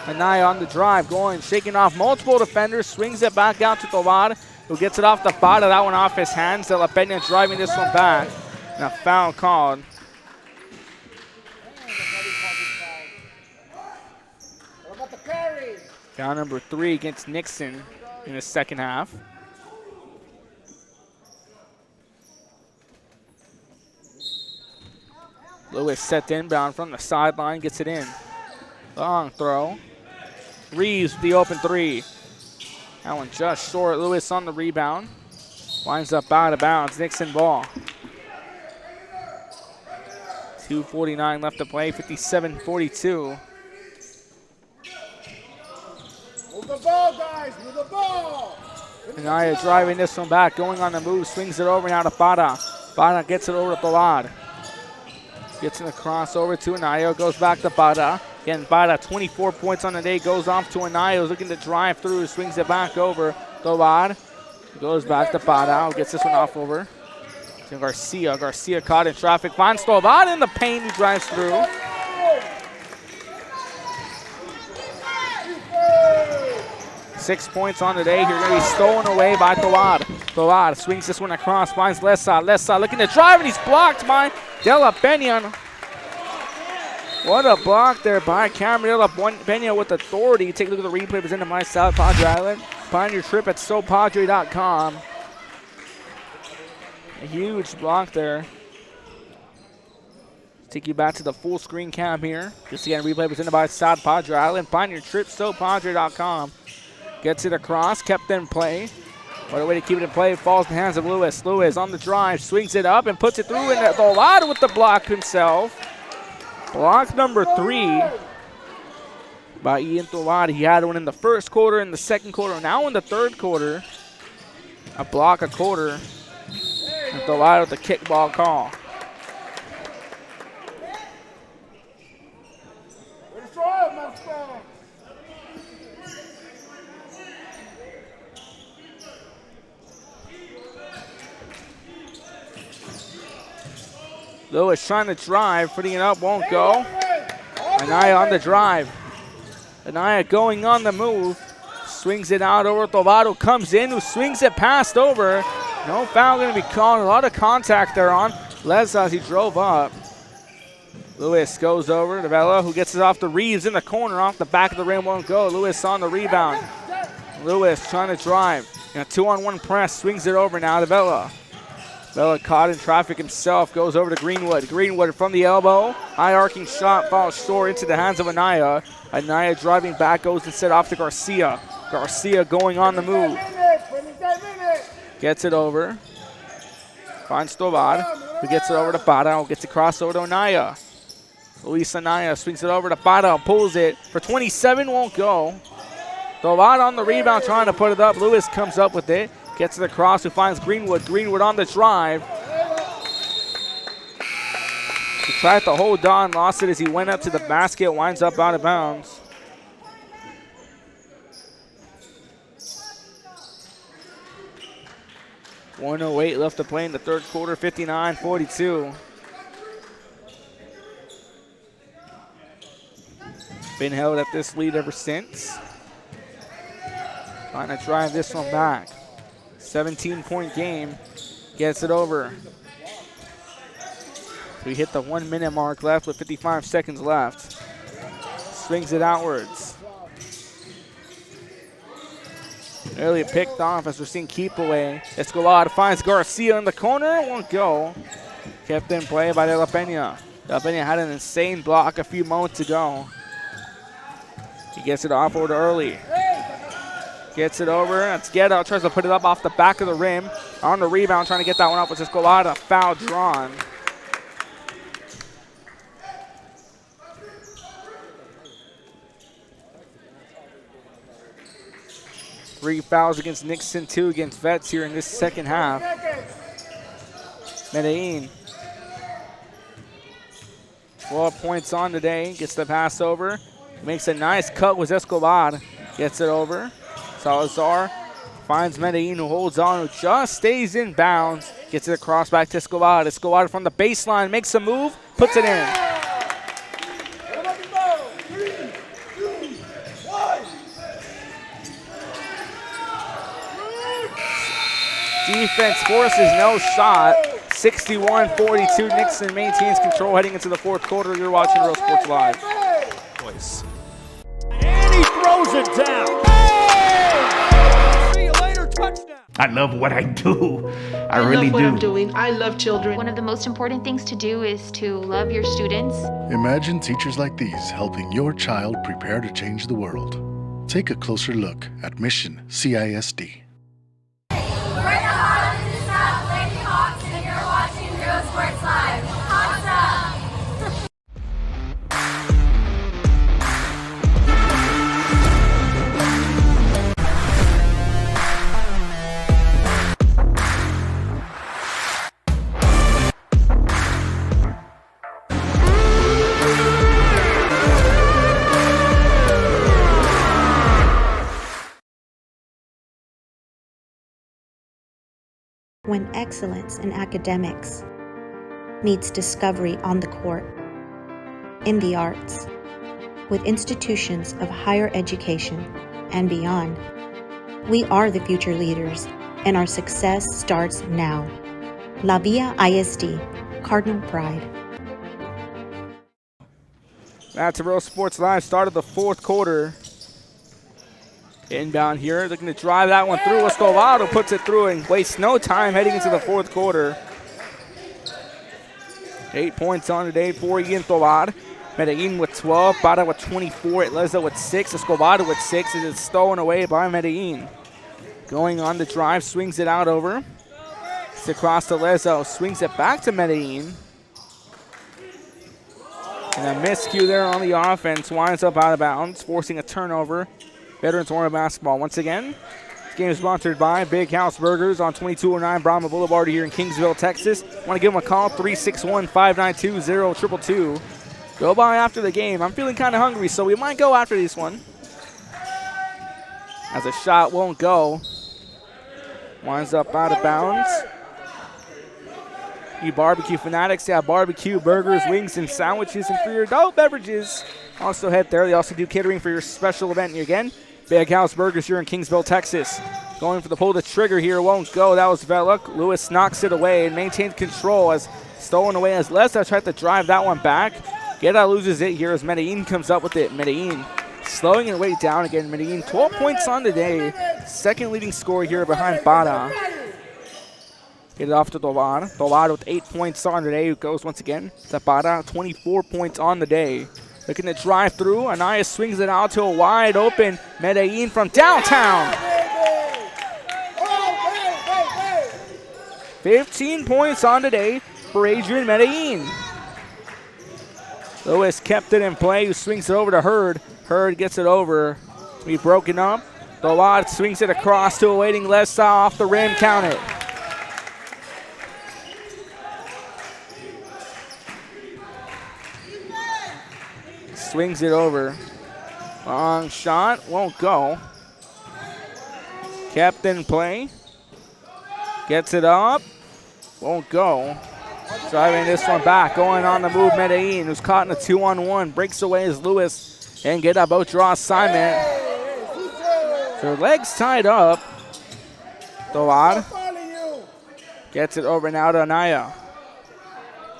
[SPEAKER 1] Anaya on the drive, going, shaking off multiple defenders, swings it back out to Tovar, who gets it off the bottom. That one off his hands. De La Peña driving this one back. And a foul called. Foul number 3 against Nixon in the second half. Lewis set inbound from the sideline, gets it in. Long throw. Reeves with the open 3. That one just short. Lewis on the rebound. Winds up out of bounds. Nixon ball. 2:49 left to play, 57-42.
[SPEAKER 18] Move the ball, guys, move the ball.
[SPEAKER 1] Anaya driving this one back, going on the move, swings it over now to Para. Para gets it over to Tovar. Gets in the crossover to Anaya, goes back to Para. Again, Para, 24 points on the day, goes off to Anaya, looking to drive through, swings it back over. Tovar goes back to Para, gets this one off over to Garcia. Garcia caught in traffic, finds Tovar in the paint, he drives through. Six points on the day here, going to be stolen away by Tovar. Tovar swings this one across, finds Lesa. Lesa looking to drive, and he's blocked by De La Peña. What a block there by Cameron De La Peña with authority. Take a look at the replay presented by South Padre Island. Find your trip at SoPadre.com. A huge block there. Take you back to the full screen cam here. Just again, replay presented by South Padre Island. Find your trip, SoPadre.com. Gets it across, kept in play. What a way to keep it in play. Falls in the hands of Lewis. Lewis on the drive, swings it up and puts it through. And Tovar with the block himself. Block number 3 by Ian Tovar. He had one in the first quarter, in the second quarter, now in the third quarter. A block a quarter. And Tovar with the kickball call. Lewis trying to drive, putting it up, won't go. Anaya on the drive. Anaya going on the move. Swings it out over Tovar, who comes in, who swings it past over. No foul going to be called. A lot of contact there on Les as he drove up. Lewis goes over to Vela, who gets it off the Reeves in the corner, off the back of the rim, won't go. Lewis on the rebound. Lewis trying to drive. In a 2-on-1 press, swings it over now to Vela. Vela caught in traffic himself, goes over to Greenwood. Greenwood from the elbow. High arcing shot, falls short into the hands of Anaya. Anaya driving back, goes instead off to Garcia. Garcia going on the move. Gets it over. Finds Tovar, who gets it over to Para, gets it cross over to Anaya. Luis Anaya swings it over to Para, pulls it for 27, won't go. Tovar on the rebound, trying to put it up. Lewis comes up with it. Gets it across, who finds Greenwood. Greenwood on the drive. He tried to hold on, lost it as he went up to the basket, winds up out of bounds. .108 left to play in the third quarter, 59-42. Been held at this lead ever since. Trying to drive this one back. 17-point game, gets it over. We hit the 1 minute mark left with 55 seconds left. Swings it outwards. Early picked off as we're seeing keep away. Escobar finds Garcia in the corner, won't go. Kept in play by De La Peña. De La Peña had an insane block a few moments ago. He gets it off over to Early. Gets it over. That's Guerra. Tries to put it up off the back of the rim. On the rebound, trying to get that one up with Escobar. Foul drawn. 3 fouls against Nixon, 2 against Vets here in this second half. Medellin. 12 points on today. Gets the pass over. Makes a nice cut with Escobar. Gets it over. Salazar finds Medellin, who holds on, who just stays in bounds. Gets it across back to Escobar. Escobar from the baseline makes a move, puts it in. Defense forces no shot. 61-42. Nixon maintains control heading into the fourth quarter. You're watching Real Sports Live.
[SPEAKER 6] Voice.
[SPEAKER 16] And he throws it down. Hey! See you later, touchdown.
[SPEAKER 6] I love what I do. I really
[SPEAKER 10] love what
[SPEAKER 6] do.
[SPEAKER 10] I'm doing. I love children.
[SPEAKER 8] One of the most important things to do is to love your students.
[SPEAKER 9] Imagine teachers like these helping your child prepare to change the world. Take a closer look at Mission CISD.
[SPEAKER 3] We're the Harlem South Lady Hawks, and you're watching Real Sports Live. Hawks up!
[SPEAKER 15] When excellence in academics meets discovery on the court, in the arts, with institutions of higher education and beyond, we are the future leaders, and our success starts now. La Villa ISD, Cardinal Pride.
[SPEAKER 1] That's a Real Sports Live. Start of the fourth quarter. Inbound here, looking to drive that one through. Escobar puts it through and wastes no time heading into the fourth quarter. 8 points on today for Ian Tovar. Medellin with 12, Para with 24, Lezo with 6, Escobar with 6. It is stolen away by Medellin. Going on the drive, swings it out over. It's across to Lezo, swings it back to Medellin. And a miscue there on the offense, winds up out of bounds, forcing a turnover. Veterans Warrior Basketball once again. This game is sponsored by Big House Burgers on 2209 Brahma Boulevard here in Kingsville, Texas. Want to give them a call, 361-592-0222. Go by after the game. I'm feeling kind of hungry, so we might go after this one. As a shot won't go. Winds up out of bounds. You barbecue fanatics, they have barbecue, burgers, wings, and sandwiches, and for your adult beverages, also head there. They also do catering for your special event. And again, Big House Burgers here in Kingsville, Texas. Going for the pull the trigger here, won't go. That was Veluk. Lewis knocks it away and maintains control as stolen away as Lessa tried to drive that one back. Guerra loses it here as Medellin comes up with it. Medellin slowing it way down again. Medellin 12 points on today. Second leading scorer here behind Para. Get it off to Tovar. Tovar with 8 points on today, who goes once again to Para. 24 points on the day. Looking to drive through. Anaya swings it out to a wide open Medellin from downtown. 15 points on today for Adrian Medellin. Lewis kept it in play. Who swings it over to Hurd. Hurd gets it over. Be broken up. Tovar swings it across to a waiting Lessa off the rim. Count it. Swings it over. Long shot, won't go. Kept in play. Gets it up, won't go. Driving this one back, going on the move, Medellin, who's caught in a 2-on-1. Breaks away as Lewis and get a boat draw assignment. Their legs tied up. Tovar gets it over now to Anaya.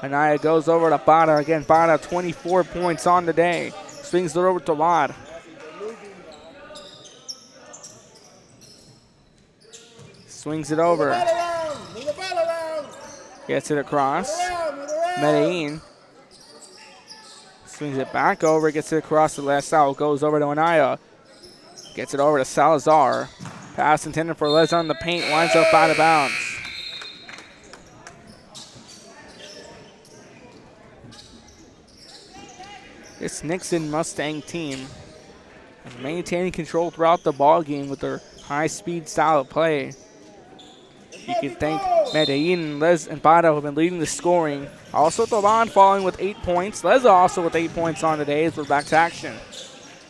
[SPEAKER 1] Anaya goes over to Para. Again, Para 24 points on the day. Swings it over to Tovar. Swings it over. Gets it across. Medellin swings it back over. Gets it across the left side. Goes over to Anaya. Gets it over to Salazar. Pass intended for Les on the paint. Winds up out of bounds. This Nixon Mustang team is maintaining control throughout the ball game with their high-speed style of play. You can thank Medellin, Les, and Bada who have been leading the scoring. Also, Toban following with 8 points. Leza also with 8 points on today as we're back to action.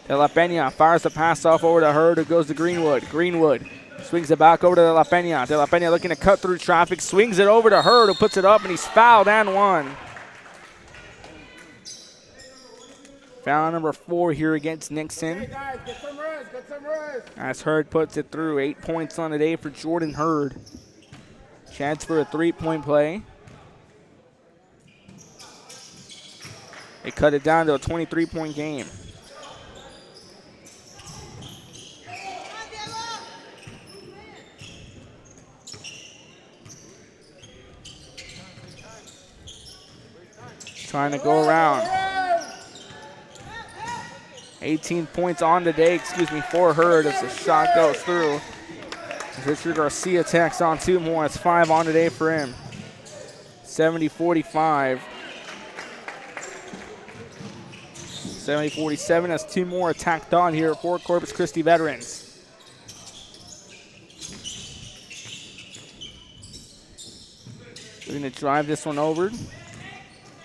[SPEAKER 1] De La Peña fires the pass off over to Hurd, who goes to Greenwood. Greenwood swings it back over to De La Peña. De La Peña looking to cut through traffic, swings it over to Hurd, who puts it up, and he's fouled and one. Foul number 4 here against Nixon.
[SPEAKER 18] Hey guys, get some rest.
[SPEAKER 1] As Hurd puts it through, 8 points on the day for Jordan Hurd. Chance for a 3-point play. They cut it down to a 23-point game. Trying to go around. 18 points on the day, for Hurd as the shot goes through. Richard Garcia tacks on 2 more. It's 5 on today for him. 70-45. 70-47 has 2 more tacked on here for Corpus Christi veterans. We're going to drive this one over.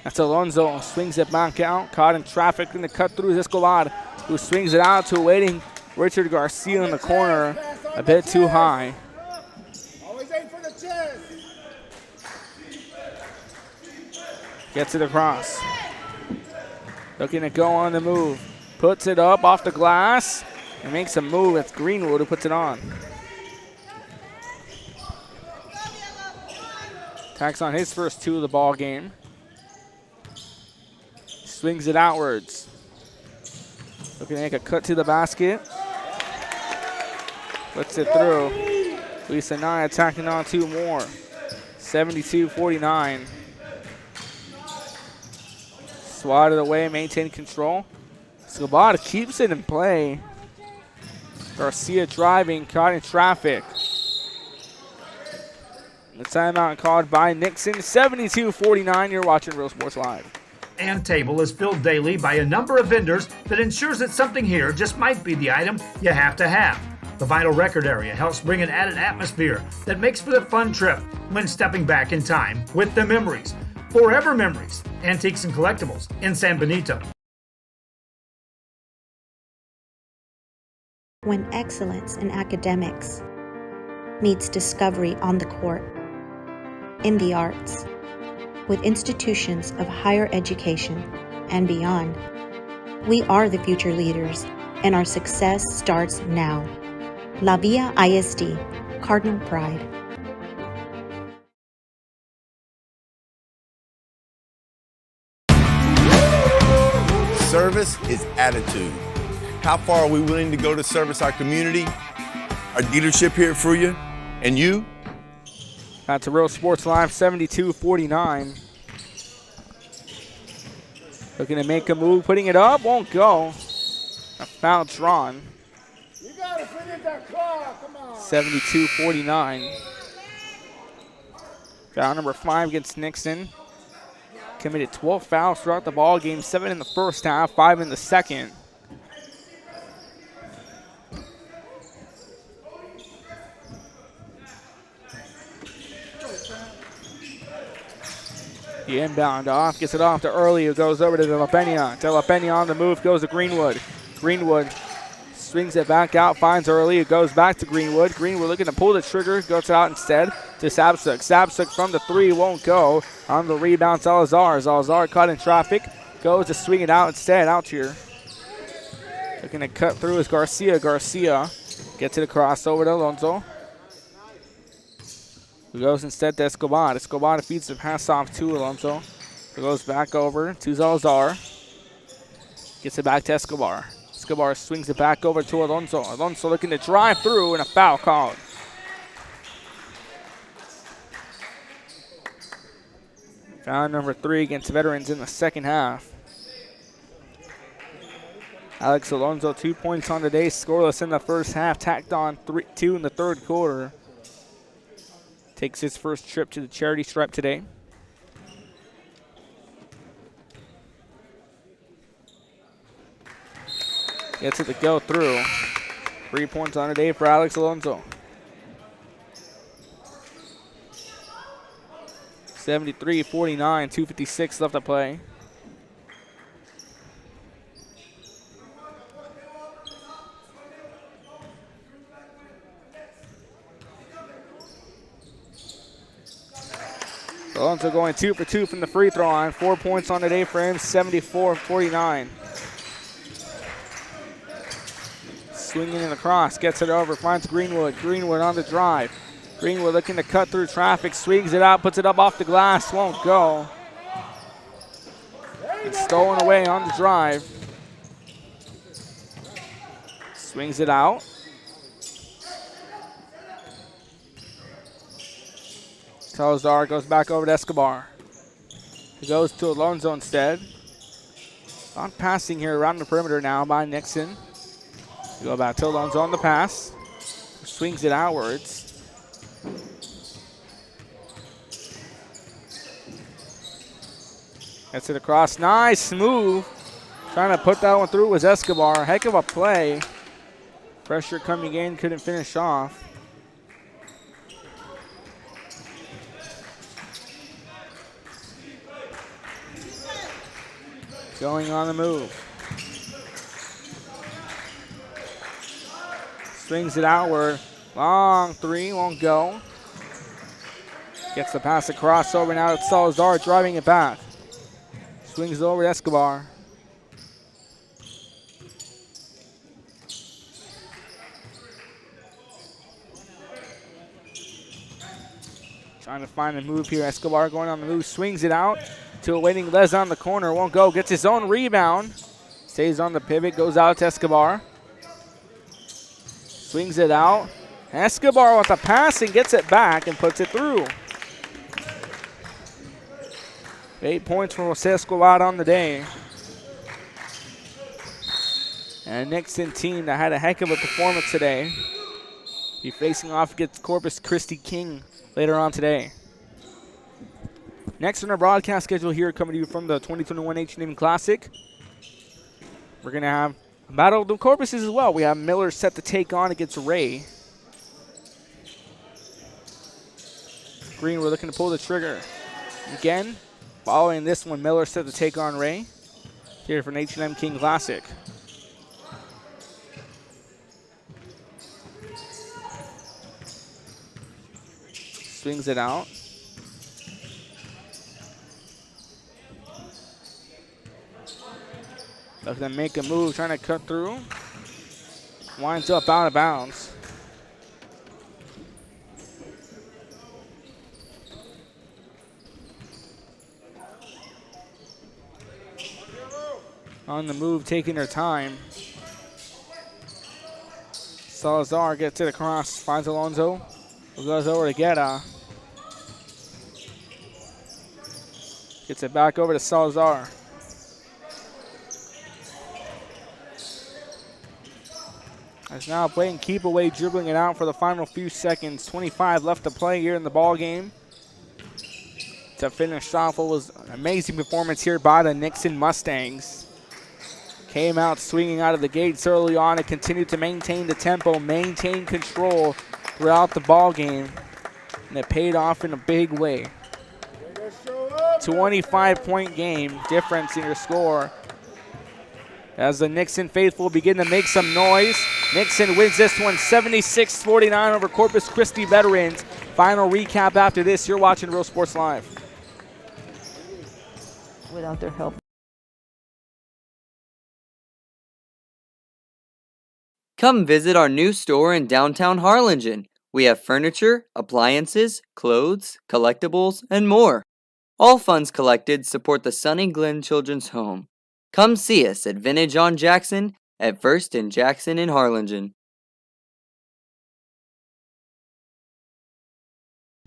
[SPEAKER 1] That's Alonso, swings it back out. Caught in traffic, going to cut through Escobar, who swings it out to waiting Richard Garcia in the corner, a bit too high.
[SPEAKER 18] Always aim for the chest.
[SPEAKER 1] Gets it across. Looking to go on the move. Puts it up off the glass and makes a move. It's Greenwood who puts it on. Tacks on his first 2 of the ball game. Swings it outwards. Looking to make a cut to the basket. Puts it through. Lisa Nye attacking on 2 more. 72-49. Swatted away, maintain control. Escobar keeps it in play. Garcia driving, caught in traffic. The timeout called by Nixon. 72-49. You're watching Real Sports Live.
[SPEAKER 17] And table is filled daily by a number of vendors that ensures that something here just might be the item you have to have. The vinyl record area helps bring an added atmosphere that makes for the fun trip when stepping back in time with the memories. Forever Memories, Antiques and Collectibles in San Benito.
[SPEAKER 15] When excellence in academics meets discovery on the court, in the arts, with institutions of higher education and beyond, we are the future leaders, and our success starts now. La Villa ISD, Cardinal Pride.
[SPEAKER 10] Service is attitude. How far are we willing to go to service our community, our dealership here for you, and you?
[SPEAKER 1] That's a Real Sports Live, 72-49. Looking to make a move, putting it up, won't go. A foul drawn.
[SPEAKER 18] You gotta finish that clock, come on.
[SPEAKER 1] 72-49. Foul number 5 against Nixon. Committed 12 fouls throughout the ball game, 7 in the first half, 5 in the second. The inbound off, gets it off to Early, who goes over to De La Peña. De La Peña on the move, goes to Greenwood. Greenwood swings it back out, finds Early, who goes back to Greenwood. Greenwood looking to pull the trigger, goes out instead to Sabsuk. Sabsuk from the 3 won't go. On the rebound, Salazar. Salazar caught in traffic, goes to swing it out instead, out here. Looking to cut through is Garcia. Garcia gets it across over to Alonso, who goes instead to Escobar. Escobar feeds the pass off to Alonso, who goes back over to Salazar. Gets it back to Escobar. Escobar swings it back over to Alonso. Alonso looking to drive through, and a foul called. Foul number 3 against veterans in the second half. Alex Alonso, 2 points on the day, scoreless in the first half, tacked on 2 in the third quarter. Takes his first trip to the charity stripe today. Gets it to go through. 3 points on the day for Alex Alonso. 73-49, 2:56 left to play. Alonso going 2 for 2 from the free throw line. 4 points on the day for him, 74-49. Swinging in across, gets it over, finds Greenwood. Greenwood on the drive. Greenwood looking to cut through traffic, swings it out, puts it up off the glass, won't go. It's stolen away on the drive. Swings it out. Salazar goes back over to Escobar. He goes to Alonso instead. On passing here around the perimeter now by Nixon. Go back to Alonso on the pass. Swings it outwards. Gets it across. Nice move. Trying to put that one through was Escobar. Heck of a play. Pressure coming in. Couldn't finish off. Going on the move. Swings it outward. Long three, won't go. Gets the pass across over now to Salazar, driving it back. Swings it over to Escobar. Trying to find a move here. Escobar going on the move, swings it out to a waiting Les on the corner. Won't go, gets his own rebound. Stays on the pivot, goes out to Escobar. Swings it out. Escobar with a pass and gets it back and puts it through. 8 points for Jose Escobar on the day. And a Nixon team that had a heck of a performance today. Be facing off against Corpus Christi King later on today. Next on our broadcast schedule here, coming to you from the 2021 H&M Classic, we're going to have a battle of the Corpuses as well. We have Miller set to take on against Ray. Green, we're looking to pull the trigger. Again, following this one, Miller set to take on Ray here for an H&M King Classic. Swings it out. Looking to make a move, trying to cut through. Winds up out of bounds. On the move, taking her time. Salazar gets it across, finds Alonso. Goes over to Guerra. Gets it back over to Salazar. As now playing keep away, dribbling it out for the final few seconds. 25 left to play here in the ball game. To finish off what was an amazing performance here by the Nixon Mustangs. Came out swinging out of the gates early on and continued to maintain the tempo, maintain control throughout the ball game. And it paid off in a big way. 25-point game difference in your score. As the Nixon faithful begin to make some noise. Nixon wins this one 76-49 over Corpus Christi veterans. Final recap after this. You're watching Real Sports Live.
[SPEAKER 13] Without their help.
[SPEAKER 14] Come visit our new store in downtown Harlingen. We have furniture, appliances, clothes, collectibles, and more. All funds collected support the Sunny Glen Children's Home. Come see us at Vintage on Jackson at First and Jackson in Harlingen.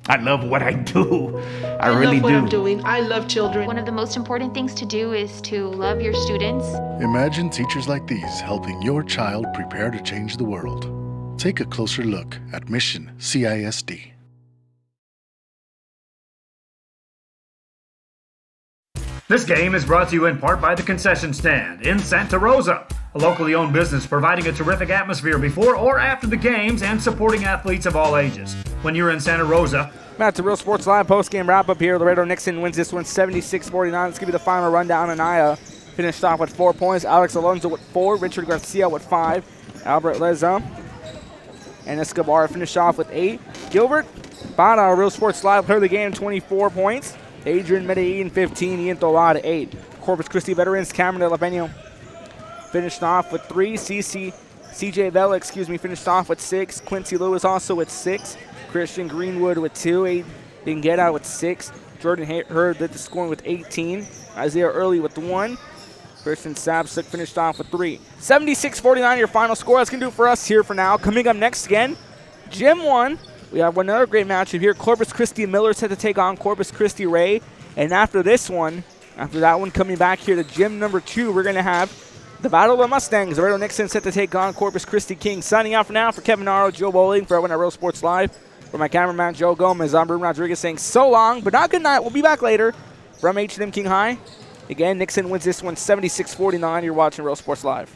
[SPEAKER 6] I love what I do. I really
[SPEAKER 2] love what
[SPEAKER 6] do.
[SPEAKER 2] I'm doing. I love children.
[SPEAKER 15] One of the most important things to do is to love your students.
[SPEAKER 9] Imagine teachers like these helping your child prepare to change the world. Take a closer look at Mission CISD.
[SPEAKER 17] This game is brought to you in part by the concession stand in Santa Rosa, a locally owned business providing a terrific atmosphere before or after the games and supporting athletes of all ages. When you're in Santa Rosa,
[SPEAKER 1] Matt, to Real Sports Live post-game wrap-up here. Laredo Nixon wins this one 76-49. Let's give you the final rundown. Anaya finished off with 4 points. Alex Alonso with 4. Richard Garcia with 5. Albert Leza and Escobar finished off with 8. Gilbert Bada, Real Sports Live, played the game, 24 points. Adrian Medellin, 15. Ian Tolada, 8. Corpus Christi veterans, Cameron De La Peña finished off with 3. CJ Vela, finished off with 6. Quincy Lewis also with 6. Christian Greenwood with 2. Aiden Get Out with 6. Jordan Hurd led the scoring with 18. Isaiah Early with 1. Christian Sabsuk finished off with 3. 76-49 your final score. That's going to do it for us here for now. Coming up next again, Gym 1. We have another great matchup here. Corpus Christi Miller set to take on Corpus Christi Ray. And after that one coming back here to Gym number 2, we're going to have the Battle of the Mustangs. Laredo Nixon set to take on Corpus Christi Kings. Signing out for now for Kevin Naro, Joe Bowling, for everyone at Real Sports Live. For my cameraman, Joe Gomez, I'm Bruno Rodriguez saying so long, but not good night. We'll be back later from H&M King High. Again, Nixon wins this one 76-49. You're watching Real Sports Live.